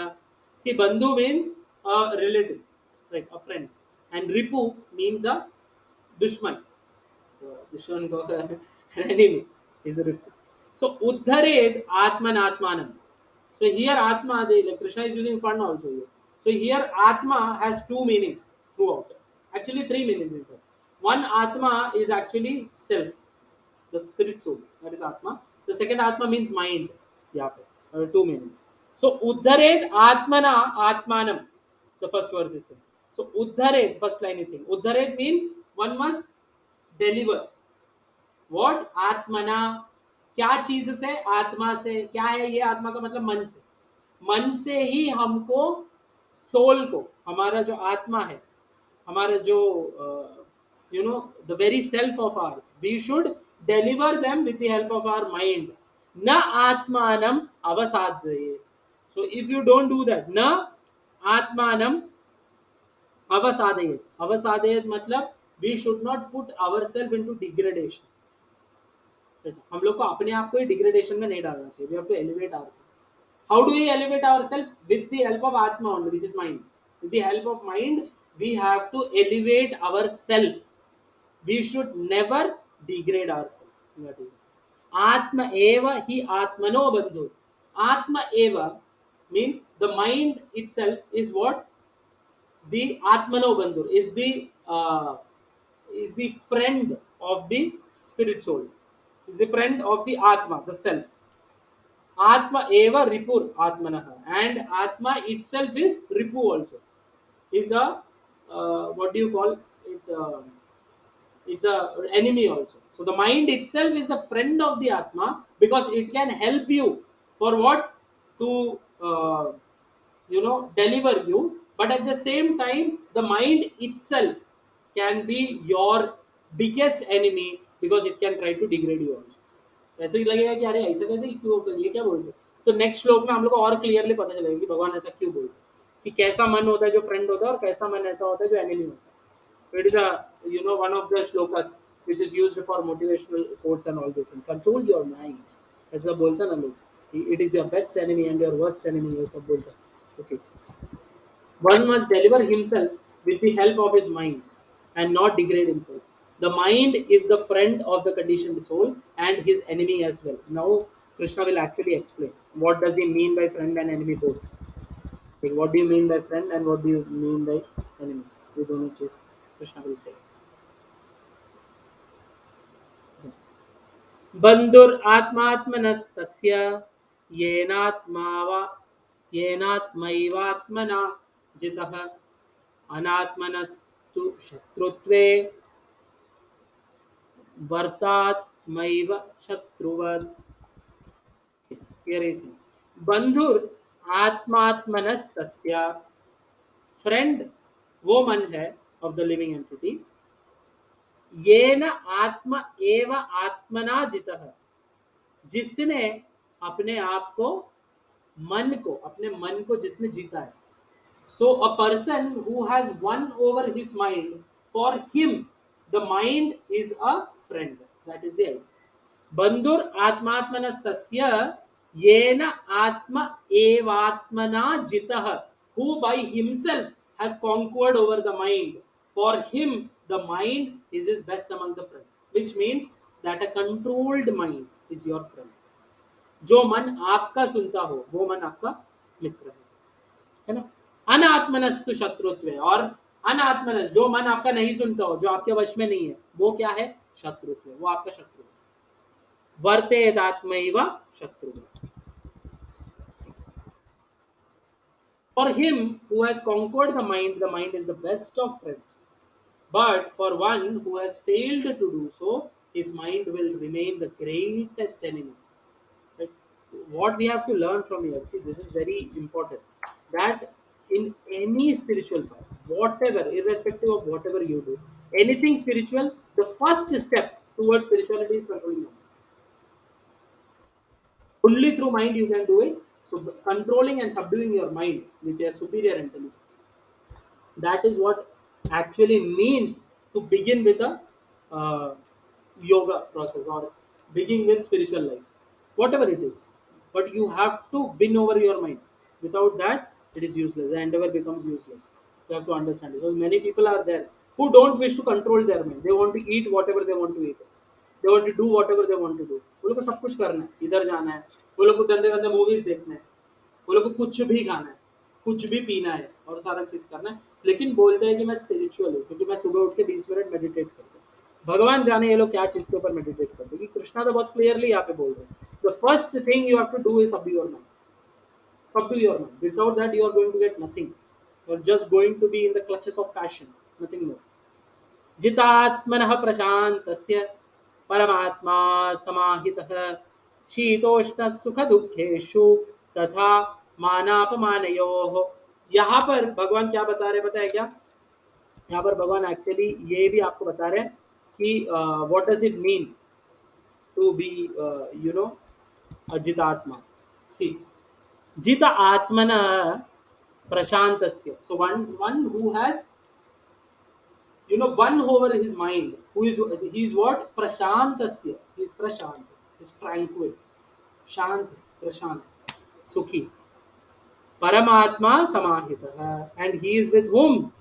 See, bandhu means a relative, right, a friend, and ripu means a dushman. Dushman ko an enemy is a ripu. So uddhared atman atmanam. So here atma, like Krishna is using fun also here. So here atma has two meanings throughout. Actually three meanings in fact. One atma is actually self, the spirit soul, that is atma. The second atma means mind. Yeah, two meanings. So uddhared atmana atmanam, the first verse is saying. So uddhared, first line is saying uddhared means one must deliver. What आत्मना, क्या चीज से, आत्मा से, क्या है ये आत्मा का मतलब मन से, मन से ही हमको सोल को, हमारा जो आत्मा है, हमारा जो the very self of ours, we should deliver them with the help of our mind. न आत्मानम अवसादयेत. So if you don't do that, न आत्मानम अवसादयेत. अवसादयेत मतलब we should not put our self into degradation. हम लोग को अपने आप को ही डिग्रेडेशन में नहीं डालना चाहिए. We have to elevate ourself. How do we elevate ourself? With the help of atma only, which is mind. With the help of mind we have to elevate ourself. We should never degrade ourself. आत्म एव ही आत्मनो बंधु. आत्म एव means the mind itself is what? The atmano bandhu is the friend of the spirit soul, is the friend of the atma, the self. Atma eva ripur atmanah, and atma itself is ripu also, is a what do you call it, it's a enemy also. So the mind itself is the friend of the atma because it can help you for what? To deliver you. But at the same time the mind itself can be your biggest enemy because it can try to degrade you also. ऐसे ही लगेगा कि अरे ऐसा कैसे, क्यों ये क्या बोलते हैं. तो नेक्स्ट श्लोक में हम लोग को और क्लियरली पता चलेगा कि भगवान ऐसा क्यों बोलते हैं, कि कैसा मन होता है जो फ्रेंड होता है और कैसा मन ऐसा होता है जो एनिमी होता है. So it is a, one of the shlokas which is used for motivational quotes and all this. And control your mind. ऐसा बोलता ना लोग, it is your best enemy and your worst enemy, ये सब बोलता. Okay. One must deliver himself with the help of his mind and not degrade himself. The mind is the friend of the conditioned soul and his enemy as well. Now Krishna will actually explain what does he mean by friend and enemy both. Like what do you mean by friend and what do you mean by enemy? We don't know, just Krishna will say. बंधुर आत्मात्मनस्तस्य येनात्मावा येनात्मैवात्मना जितः अनात्मनस्तु शत्रुत्वे वर्तात्मैव शत्रुवत्. Here is बंधुर आत्मात्मनस्तस्य, friend वो मन है of the living entity, येन आत्म एव आत्मना जितः, जिसने अपने आप को, मन को, अपने मन को जिसने जीता है. So a person who has won over his mind, for him the mind is a friend. That is the idea. बंधुर आत्मात्मनस्तस्य येन आत्म एवात्मना जितः, who by himself has conquered over the mind. For him the mind is his best among the friends, which means that a controlled mind is your friend. जो मन आपका सुनता हो वो मन आपका मित्र है. है ना। अनात्मनस्तु शत्रुत्व है, और अनात्मनस जो मन आपका नहीं सुनता हो, जो आपके वश में नहीं है, वो क्या है? शत्रुत्व है, वो आपका शत्रु है। वर्तेदात्मैव शत्रु। For him who has conquered the mind is the best of friends. But for one who has failed to do so, his mind will remain the greatest enemy. Right? What we have to learn from here, see, this is very important. That in any spiritual path, whatever, irrespective of whatever you do, anything spiritual, the first step towards spirituality is controlling mind. Only through mind you can do it. So controlling and subduing your mind with your superior intelligence. That is what actually means to begin with a uh, yoga process, or begin with spiritual life, whatever it is. But you have to win over your mind. Without that, it is useless. The endeavor becomes useless. You have to understand it. So many people are there who don't wish to control their mind. They want to eat whatever they want to eat. They want to do whatever they want to do. वो लोग को सब कुछ करना है, इधर जाना है, वो लोग को गंदे गंदे मूवीज देखना है, वो लोग को कुछ भी खाना है, कुछ भी पीना है, और सारा चीज करना है, लेकिन बोलते हैं कि मैं स्पिरिचुअल हूँ क्योंकि मैं सुबह उठ के 20 मिनट मेडिटेट करता हूँ। भगवान जाने ये लोग क्या चीज के ऊपर मेडिटेट करते हैं, कि कृष्णा तो बहुत क्लियरली यहाँ पे बोल रहे हैं, the first thing you have to do is subdue your mind, subdue your mind. Without that, you are going to get nothing. You are just going to be in the clutches of passion, nothing more. जितात्मनः प्रशान्तस्य परमात्मा समाहितः शीतोष्ण सुख दुखेषु तथा मानापमानयोः। यहाँ पर भगवान क्या बता रहे, पता है क्या? यहाँ पर भगवान एक्चुअली ये भी आपको बता रहे हैं कि what does it mean to be jitatma. See, जित आत्मन प्रशांतस्य, so one who has one over his mind, who is, he is what? Prashantasya, he is prashant, he is tranquil, shant, prashant, sukhi, paramatma samahitah, and he is with whom?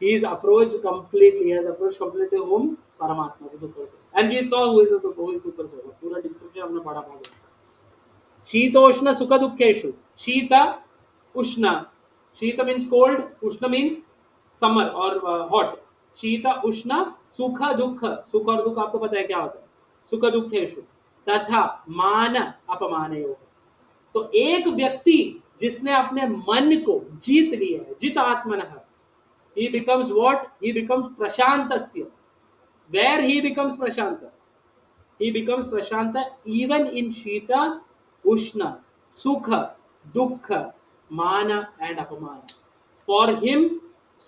He is approached completely, he has approached completely whom? Paramatma, the super soul. And we saw who is super soul, पूरा description हमने पढ़ा भागवत से। शीतोष्ण सुख दुखेशु, शीत उष्ण, शीत means cold, उष्ण means summer or hot, शीत उष्ण सुख दुख, सुख और दुख आपको पता है क्या होता है, सुख दुखेशु तथा मान अपमानयोः। तो एक व्यक्ति जिसने अपने मन को जीत लिया है, जित आत्मनः, he becomes what? He becomes prashantasya. Where he becomes prashanta? He becomes prashanta even in Shita, Ushna, Sukha, Dukkha, Mana and Apamana. For him,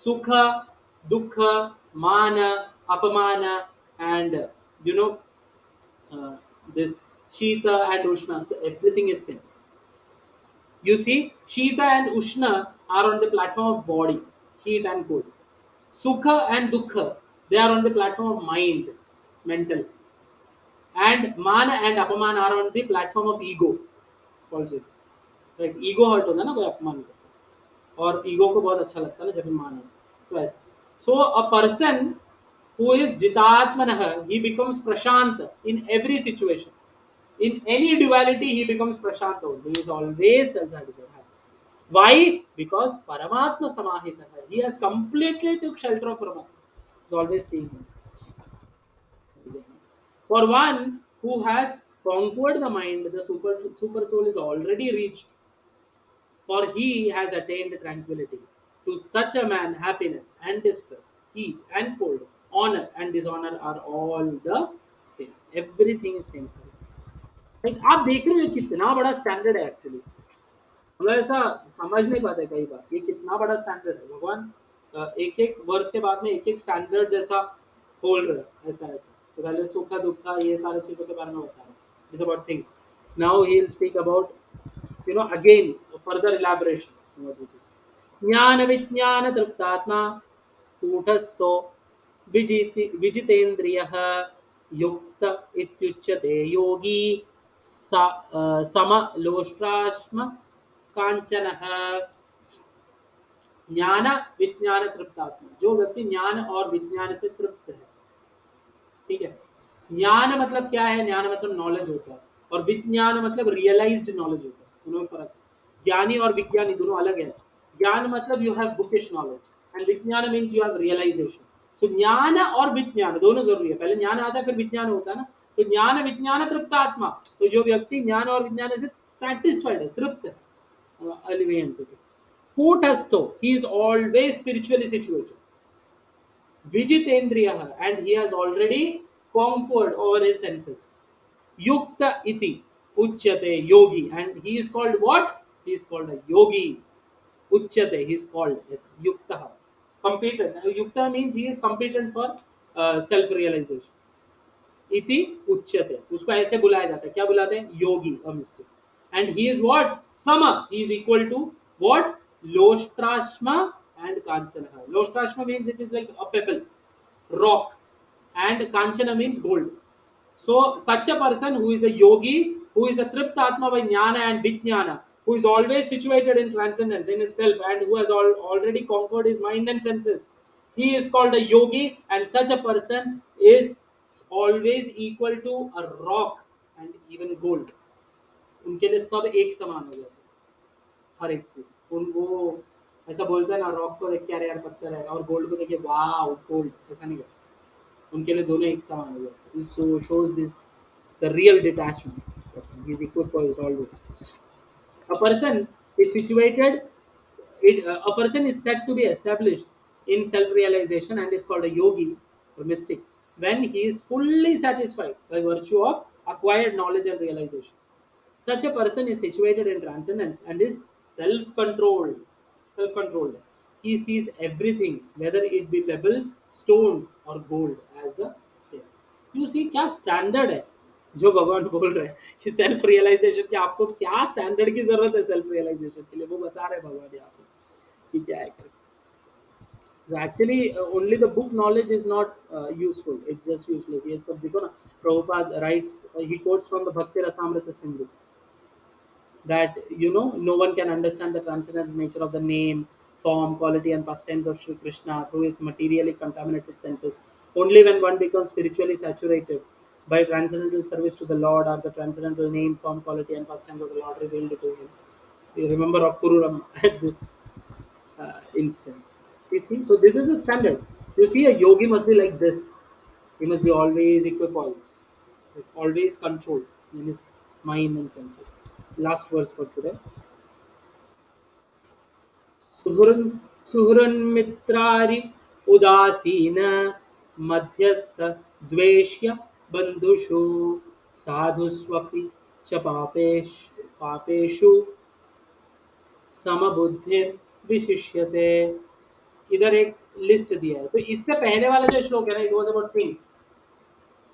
Sukha, Dukkha, Mana, Apamana and uh, this Shita and Ushna, so everything is same. You see, Shita and Ushna are on the platform of body, heat and cold. Sukha and Dukkha, they are on the platform of mind, mental. And मान and अपमान are on the platform of ego also. Like ego hurt होता है ना कोई अपमान करता है, और ego को बहुत अच्छा लगता है ना जब मान हो, तो ऐसा। So a person who is jitatmanah, he becomes prashant in every situation. In any duality, he becomes prashant only. He is always self-satisfied. Why? Because Paramatma samahita. He has completely took shelter of Paramatma. He is always seeing him. For one who has conquered the mind, the super soul is already reached, for he has attained tranquility. To such a man, happiness and distress, heat and cold, honor and dishonor are all the same. Everything is same. Like, आप देख रहे हो कितना बड़ा standard है actually. हम लोग ऐसा समझ नहीं पाते कई बार ये कितना बड़ा स्टैंडर्ड है। भगवान एक एक वर्ष के बाद में एक एक स्टैंडर्ड जैसा खोल रहे हैं, ऐसा ऐसा। तो पहले सुख दुख ये सारी चीज़ों के बारे में बता रहे हैं, it's about things. Now he will speak about again further elaboration. ज्ञान विज्ञान तृप्तात्मा कूटस्थो विजितेन्द्रियः युक्त इत्युच्यते योगी समलोष्ट्राश्म कांचनः। ज्ञान विज्ञान तृप्तात्मा, जो व्यक्ति ज्ञान और विज्ञान से तृप्त है, ठीक है। ज्ञान मतलब क्या है? ज्ञान मतलब नॉलेज होता है, और विज्ञान मतलब रियलाइज्ड नॉलेज होता है। दोनों में फर्क है। ज्ञानी और विज्ञानी दोनों अलग है। ज्ञान मतलब you have bookish knowledge, and विज्ञान means you have realization. So ज्ञान और विज्ञान दोनों जरूरी है, पहले ज्ञान आता है फिर विज्ञान होता है ना. तो ज्ञान विज्ञान तृप्त आत्मा, तो जो व्यक्ति ज्ञान और विज्ञान से satisfied है, तृप्त है, alleviant है. कूटस्थो, he is always spiritually situated. Vijitendriya, and he has already conquered over his senses. Yukta iti uchyate yogi, and he is called what? He is called a yogi. Uchyate, he is called as yukta. Competent. Yukta means he is competent for self-realization. इति उच्यते, उसको ऐसे बुलाया जाता है, क्या बुलाते हैं? Yogi, a mistake. And he is what? Sam, he is equal to what? Loshtrashma and kanchana. Loshtrashma means it is like a pebble, rock, and kanchana means gold. So such a person who is a yogi, who is a tripta atma by jnana and vijnana, who is always situated in transcendence in his self, and who has already conquered his mind and senses, he is called a yogi. And such a person is always equal to a rock and even gold. उनके लिए सब एक समान हो जाता है, हर एक चीज. उनको ऐसा बोलते हैं ना, रॉक को देख के अरे यार पत्थर है, और गोल्ड को देखिए वाह गोल्ड, ऐसा नहीं करता. उनके लिए दोनों एक समान हो जाते हैं. So shows this the real detachment. He is equipoised always. A person is situated, a person is said to be established in self-realization and is called a yogi or mystic when he is fully satisfied by virtue of acquired knowledge and realization. Such a person is situated in transcendence and is self-controlled. Self-controlled. He sees everything, whether it be pebbles, stones, or gold, as the same. You see, क्या standard है जो भगवान बोल रहे हैं कि self realisation की आपको क्या स्टैंडर्ड की जरूरत है सेल्फ रियलाइजेशन के लिए, वो बता रहे हैं भगवान यहाँ पे कि क्या है. So actually, only the book knowledge is not useful. It's just useless. ये सब देखो ना, Prabhupada writes, he quotes from the Bhakti Rasamrita Sindhu, that no one can understand the transcendental nature of the name, form, quality, and pastimes of Sri Krishna through his materially contaminated senses. Only when one becomes spiritually saturated by transcendental service to the Lord are the transcendental name, form, quality, and pastimes of the Lord revealed to him. You remember of Pururam at this instance. You see, so this is the standard. You see, a yogi must be like this. He must be always equipoised, like always controlled in his mind and senses. Last verse for today. सुहृन् सुहृन्मित्रारि उदासीन मध्यस्थ द्वेष्य बन्धुषु साधुष्वपि च पापेषु समबुद्धिर् विशिष्यते. इधर एक list दिया है, तो इससे पहले वाला जो श्लोक है ना, it was about things.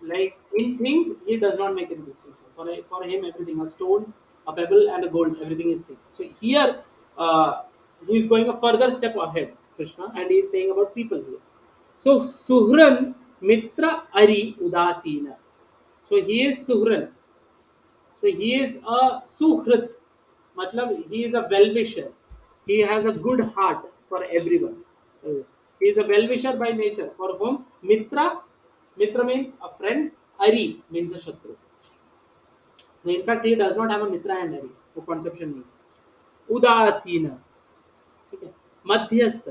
Like in things, he does not make any distinction. For him, everything, a stone, a pebble, and a gold, everything is same. So here, he is going a further step ahead, Krishna, and he is saying about people here. So Suhran Mitra Ari Udasina. So he is Suhran. So he is a Suhrit. Matlab, he is a well-wisher. He has a good heart for everyone. He is a well-wisher by nature. For whom? Mitra means a friend. Ari means a Shatru. So in fact, he does not have a Mitra and Ari. वो conception नहीं. उदासीन, ठीक है, मध्यस्थ,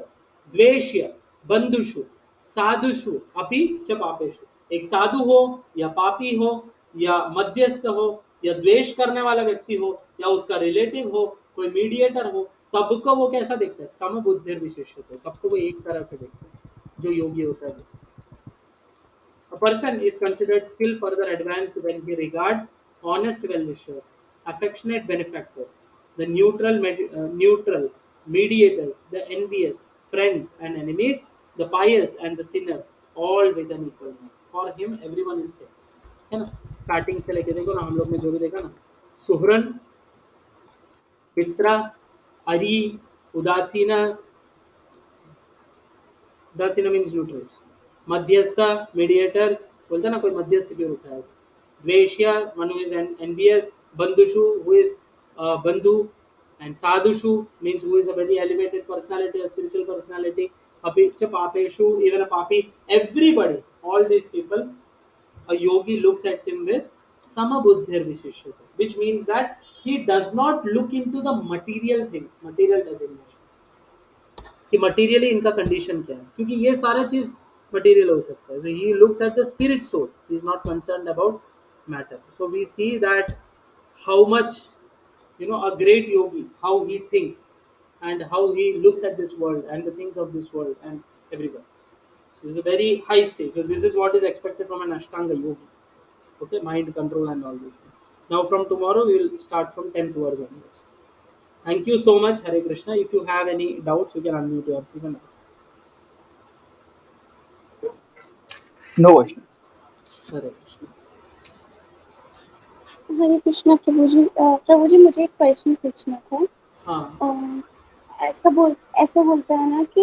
द्वेष्य, बंधुषु, साधुषु अपि च पापेषु. एक साधु हो या पापी हो या मध्यस्थ हो या द्वेष करने वाला व्यक्ति हो या उसका रिलेटिव हो, कोई मीडिएटर हो, सबको वो कैसा देखता है? समबुद्धि विशिष्ट है, सबको वो एक तरह से देखता है जो योगी होता है. A person is considered still further advanced when he regards honest well-wishers, affectionate benefactors, the neutral mediators, the envious, friends and enemies, the pious and the sinners, all with an equal mind. For him, everyone is same. है ना? Starting से लेके देखो ना, हम लोग ने जो भी देखा ना, सुहरन, मित्र, अरी, उदासीना. Udasina means neutrals. Madhyastha mediators, बोलते हैं ना कोई मध्यस्थ क्यों उठा है. Dveshya, one who is envious. बंधुषु, हु इज बंधु. एंड साधुषु means who is a very elevated personality, a spiritual personality. अपि च पापेषु, even a papi. Everybody, all these people, a yogi looks at him with samabuddhir vishishyate, which means that he does not look into the material things, material designations. कि materially इनका condition क्या है, क्योंकि ये सारा चीज मटेरियल हो सकता है. So he looks at the spirit soul. He is not concerned about matter. So we see that how much, a great yogi, how he thinks and how he looks at this world and the things of this world and everyone. So it's a very high stage. So this is what is expected from an Ashtanga yogi. Okay, mind control and all these things. Now from tomorrow we will start from 10th verse onwards. Thank you so much, Hare Krishna. If you have any doubts, you can unmute yourself and ask. No Vaishnav. Hare Krishna. हरे कृष्णा प्रभु जी. प्रभु जी मुझे एक question पूछना था. हाँ. ऐसा बोलता है ना कि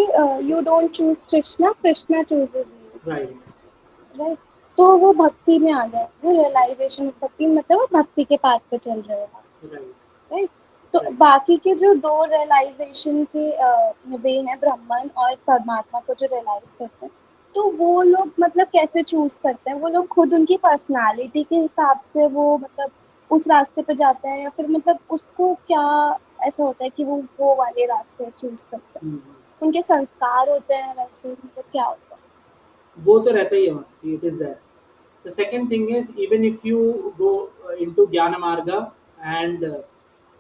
you don't choose Krishna, Krishna chooses you, Right. Right? तो वो भक्ति में आ गया, वो रियलाइजेशन. भक्ति मतलब वो भक्ति के पाथ पे चल रहे हैं, Right. राइट? तो Right. बाकी के जो दो रियलाइजेशन के वे हैं, ब्राह्मण और परमात्मा को जो रियलाइज करते हैं, तो वो लोग मतलब कैसे चूज करते हैं? वो लोग खुद उनकी पर्सनालिटी के हिसाब से वो मतलब उस रास्ते पे जाते हैं, या फिर मतलब उसको क्या ऐसा होता है कि वो वाले रास्ते चूज करते हैं? Hmm. उनके संस्कार होते हैं वैसे, मतलब क्या होता है? वो तो रहता ही है वहाँ. See, it is there. The second thing is, even if you go into Jnana Marga and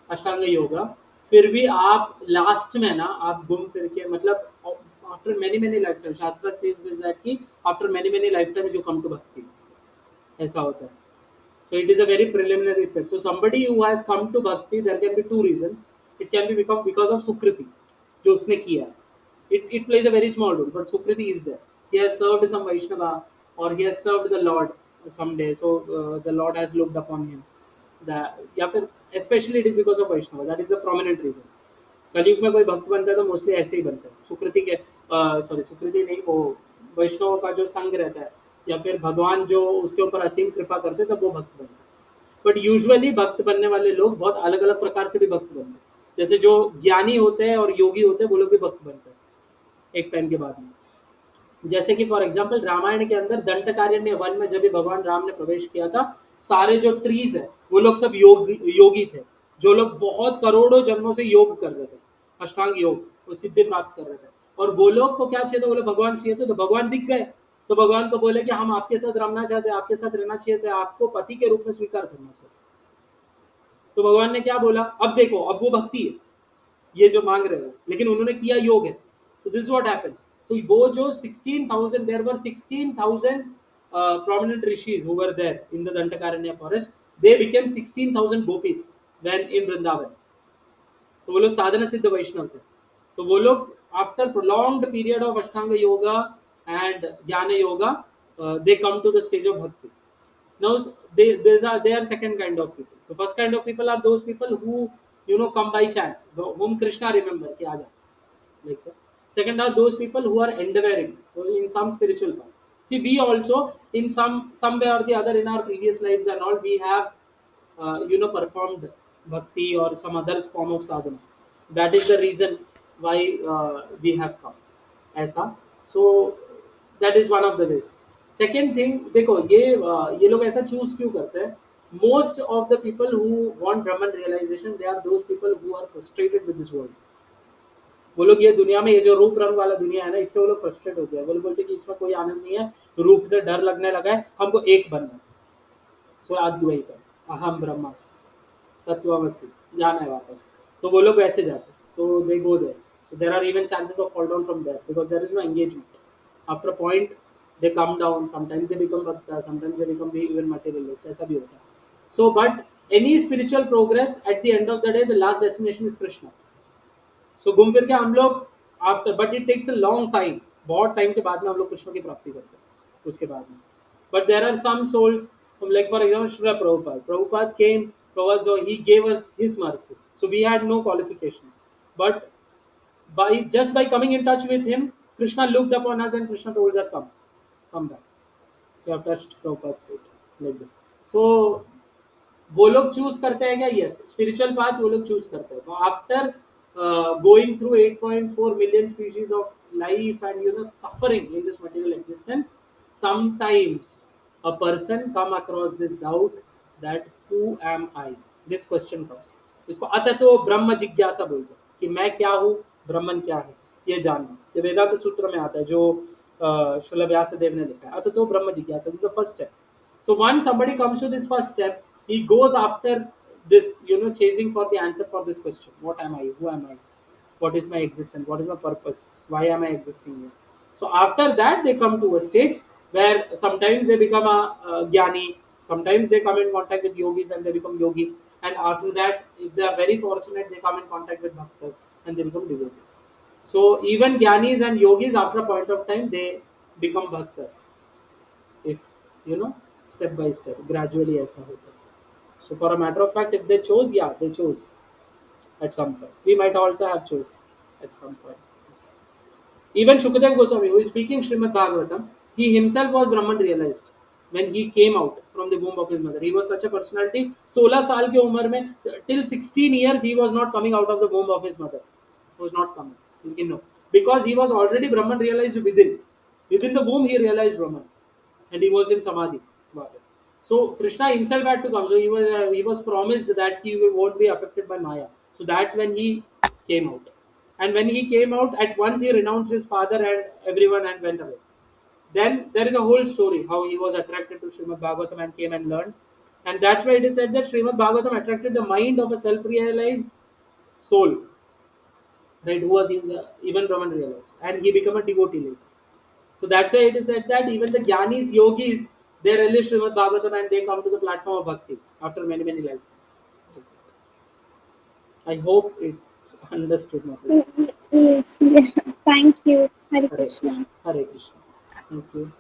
Ashtanga Yoga, फिर भी आप लास्ट में ना आप घूम फिर के मतलब after many many life time, shastra says is that कि after many many life time you come to bhakti. ऐसा होता है. So it is a very preliminary step. So somebody who has come to bhakti, there can be two reasons. It can be because of sukriti, जो उसने किया है. It plays a very small role, but sukriti is there. He has served some Vaishnava or he has served the Lord someday. So the Lord has looked upon him. या फिर especially it is because of Vaishnava. That is the prominent reason. कलयुग में कोई भक्त बनता है तो mostly ऐसे ही बनता है. सुकृति के सॉरी सुकृति नहीं, वो वैष्णव का जो संग रहता है या फिर भगवान जो उसके ऊपर असीम कृपा करते हैं तब वो भक्त बनता है. बट यूजुअली भक्त बनने वाले लोग बहुत अलग अलग प्रकार से भी भक्त बनते हैं. जैसे जो ज्ञानी होते हैं और योगी होते हैं वो लोग भी भक्त बनते हैं एक टाइम के बाद में. जैसे कि फॉर एग्जाम्पल रामायण के अंदर दंडकारण्य वन में जब भी भगवान राम ने प्रवेश किया था, सारे जो ट्रीज है वो लोग सब योगी थे, जो लोग बहुत करोड़ों जन्मों से योग कर रहे थे, अष्टांग योग, वो सिद्धि प्राप्त कर रहे थे. और वो लोग को क्या चाहिए था, बोले भगवान चाहिए थे, तो भगवान दिख गए. तो भगवान को बोले कि हम आपके साथ रमना चाहते हैं, आपके साथ रहना चाहिए थे, आपको पति के रूप में स्वीकार करना चाहिए. तो भगवान ने क्या बोला, अब देखो अब वो भक्ति है ये जो मांग रहे हो, लेकिन उन्होंने किया योग है. तो दिस व्हाट हैपेंस. तो वो जो 16,000, there were 16,000 prominent rishis who were there in the Dantakaranya forest. They became 16,000 gopis when in Vrindavan. तो वो लोग साधना सिद्ध वैष्णव थे. तो वो लोग after prolonged period of Ashtanga yoga and jnana yoga, they come to the stage of bhakti. Now they are second kind of people. The first kind of people are those people who come by chance, whom Krishna remember कि आजा, like that. Second are those people who are endeavoring in some spiritual path. See, we also in some way or the other in our previous lives and all, we have performed bhakti or some other form of sadhana. That is the reason why we have come ऐसा. So that is one of the ways. Second thing देखो, ये लोग ऐसा choose क्यों करते हैं. Most of the people who want Brahman realization, they are those people who are frustrated with this world. वो लोग ये दुनिया में, ये जो रूप रंग वाला दुनिया है ना, इससे वो लोग फ्रस्ट्रेट हो गया. वो लोग बोलते हैं कि इसमें कोई आनंद नहीं है, रूप से डर लगने लगा है, हमको एक बनना है. सो अद्वैत अहम ब्रह्मास्मि तत्वमसि, जाना है वापस. तो वो लोग ऐसे जाते हैं, तो they go there. So there are even chances of fall down from there because there is no engagement. After a point, they come down. Sometimes they become bhakta, sometimes they become even materialist. ऐसा भी होता है. So, but any spiritual progress, at the end of the day, the last destination is Krishna. So घूम फिर के हम लोग after, but it takes a long time. बहुत टाइम के बाद में हम लोग कृष्ण की प्राप्ति करते हैं उसके बाद में. But there are some souls, like for example Srila Prabhupada. Prabhupada came, so he gave us his mercy. So we had no qualifications, but by coming in touch with him, Krishna looked upon us and Krishna told that come back. So I have touched Prabhupada's feet like that. So वो लोग choose करते हैं क्या? Yes, spiritual path वो लोग choose करते हैं. तो after going through 8.4 million species of life and suffering in this material existence, sometimes a person come across this doubt that who am I. This question comes. इसको अततो ब्रह्म जिज्ञासा बोलते हैं कि मैं क्या हूँ, ब्रह्मन क्या है. ये जानना, ये वेदांत सूत्र में आता है जो श्रील व्यास देव ने लिखा है। अतः तो ब्रह्म जिज्ञासा, this is the first step. So once somebody comes to this first step, he goes after this, chasing for the answer for this question: what am I? Who am I? What is my existence? What is my purpose? Why am I existing here? So after that, they come to a stage where sometimes they become a jnani, sometimes they come in contact with yogis and they become yogi, and after that, if they are very fortunate, they come in contact with bhaktas and they become devotees. So even jnanis and yogis, after a point of time, they become bhaktas, if you know step by step, gradually ऐसा होता है. So for a matter of fact, if they chose, yeah, they chose at some point. We might also have chose at some point. Even Shukadev Goswami, who is speaking Srimad Bhagavatam, he himself was Brahman realized when he came out from the womb of his mother. He was such a personality. 16 साल की उम्र में, till 16 years he was not coming out of the womb of his mother. He was not coming. No, because he was already Brahman realized within. Within the womb he realized Brahman, and he was in samadhi. So Krishna himself had to come. So he was promised that he won't be affected by Maya. So that's when he came out. And when he came out, at once he renounced his father and everyone and went away. Then there is a whole story how he was attracted to Srimad Bhagavatam and came and learned. And that's why it is said that Srimad Bhagavatam attracted the mind of a self-realized soul, right? Who was even Brahman realized, and he became a devotee later. So that's why it is said that even the Gyanis, Yogis, they relish Srimad Bhagavatam and they come to the platform of Bhakti after many, many lifetimes. I hope it's understood, Mataji. Yes, yeah. Thank you. Hare Hare Krishna. Krishna. Hare Krishna. Thank you.